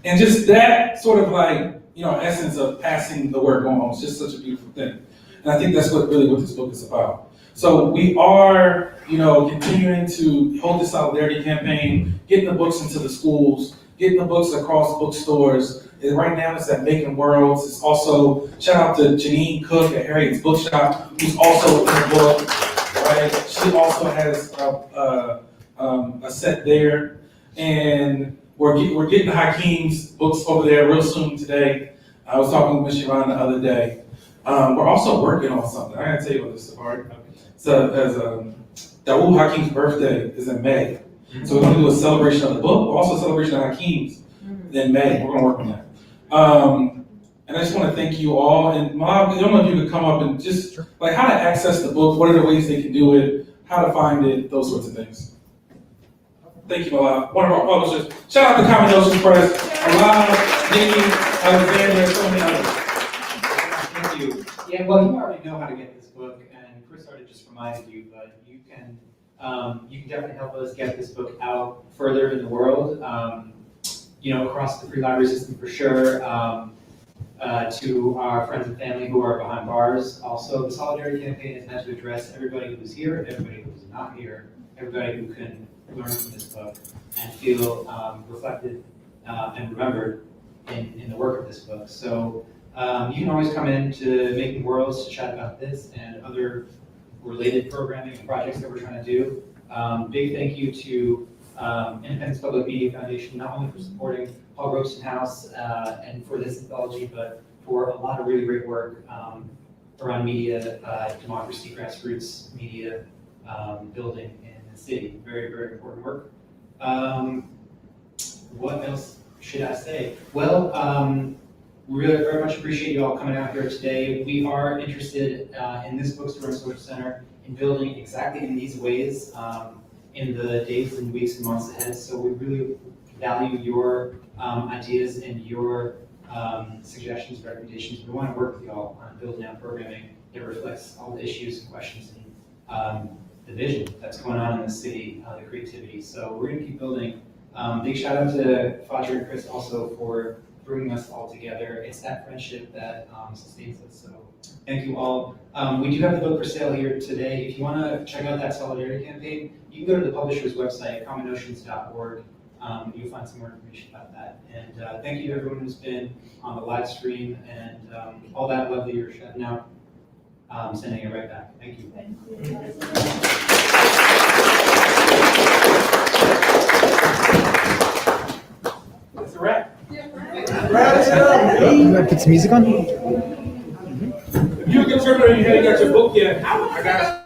And just that sort of like, essence of passing the word on is just such a beautiful thing. And I think that's what this book is about. So we are, continuing to hold the solidarity campaign, getting the books into the schools, getting the books across bookstores. And right now it's at Making Worlds. It's also, shout out to Janine Cook at Harriet's Bookshop, who's also in the book. Right? She also has a set there, and we're getting Hakeem's books over there real soon today. I was talking with Ms. Sharon the other day. We're also working on something. I gotta tell you about this, Safari. So Dawood Hakeem's birthday is in May, so we're gonna do a celebration of the book, but also a celebration of Hakeem's in May. We're gonna work on that. And I just want to thank you all. And Mom, I don't know if you could come up and just like how to access the book, what are the ways they can do it, how to find it, those sorts of things. Thank you, Malab. One of our publishers. Shout out to Common Ocean Press, Malab, Nikki, Alexander, so many others. Thank you. Yeah, well, you already know how to get this book, and Chris already just reminded you, but you can definitely help us get this book out further in the world, across the free library system for sure. To our friends and family who are behind bars. Also, the Solidarity Campaign is meant to address everybody who's here, everybody who's not here, everybody who can learn from this book and feel reflected and remembered in the work of this book. So you can always come in to Making Worlds to chat about this and other related programming and projects that we're trying to do. Big thank you to Independence Public Media Foundation, not only for supporting Paul Robeson House and for this anthology, but for a lot of really great work around media, democracy, grassroots media building in the city. Very, very important work. What else should I say? Well, really very much appreciate you all coming out here today. We are interested in this bookstore and social center in building exactly in these ways in the days and weeks and months ahead. So we really value your ideas and your suggestions, recommendations. We want to work with you all on building out programming that reflects all the issues and questions and the vision that's going on in the city, the creativity. So we're going to keep building. Big shout out to Fadra and Chris also for bringing us all together. It's that friendship that sustains us. So thank you all. We do have the book for sale here today. If you want to check out that solidarity campaign, you can go to the publisher's website, commonoceans.org. You'll find some more information about that. And thank you to everyone who's been on the live stream and all that love that you're shouting out. Sending it right back. Thank you. Thank you. That's a wrap. You want to put some music on? If you're a contributor and you haven't got your book yet, I got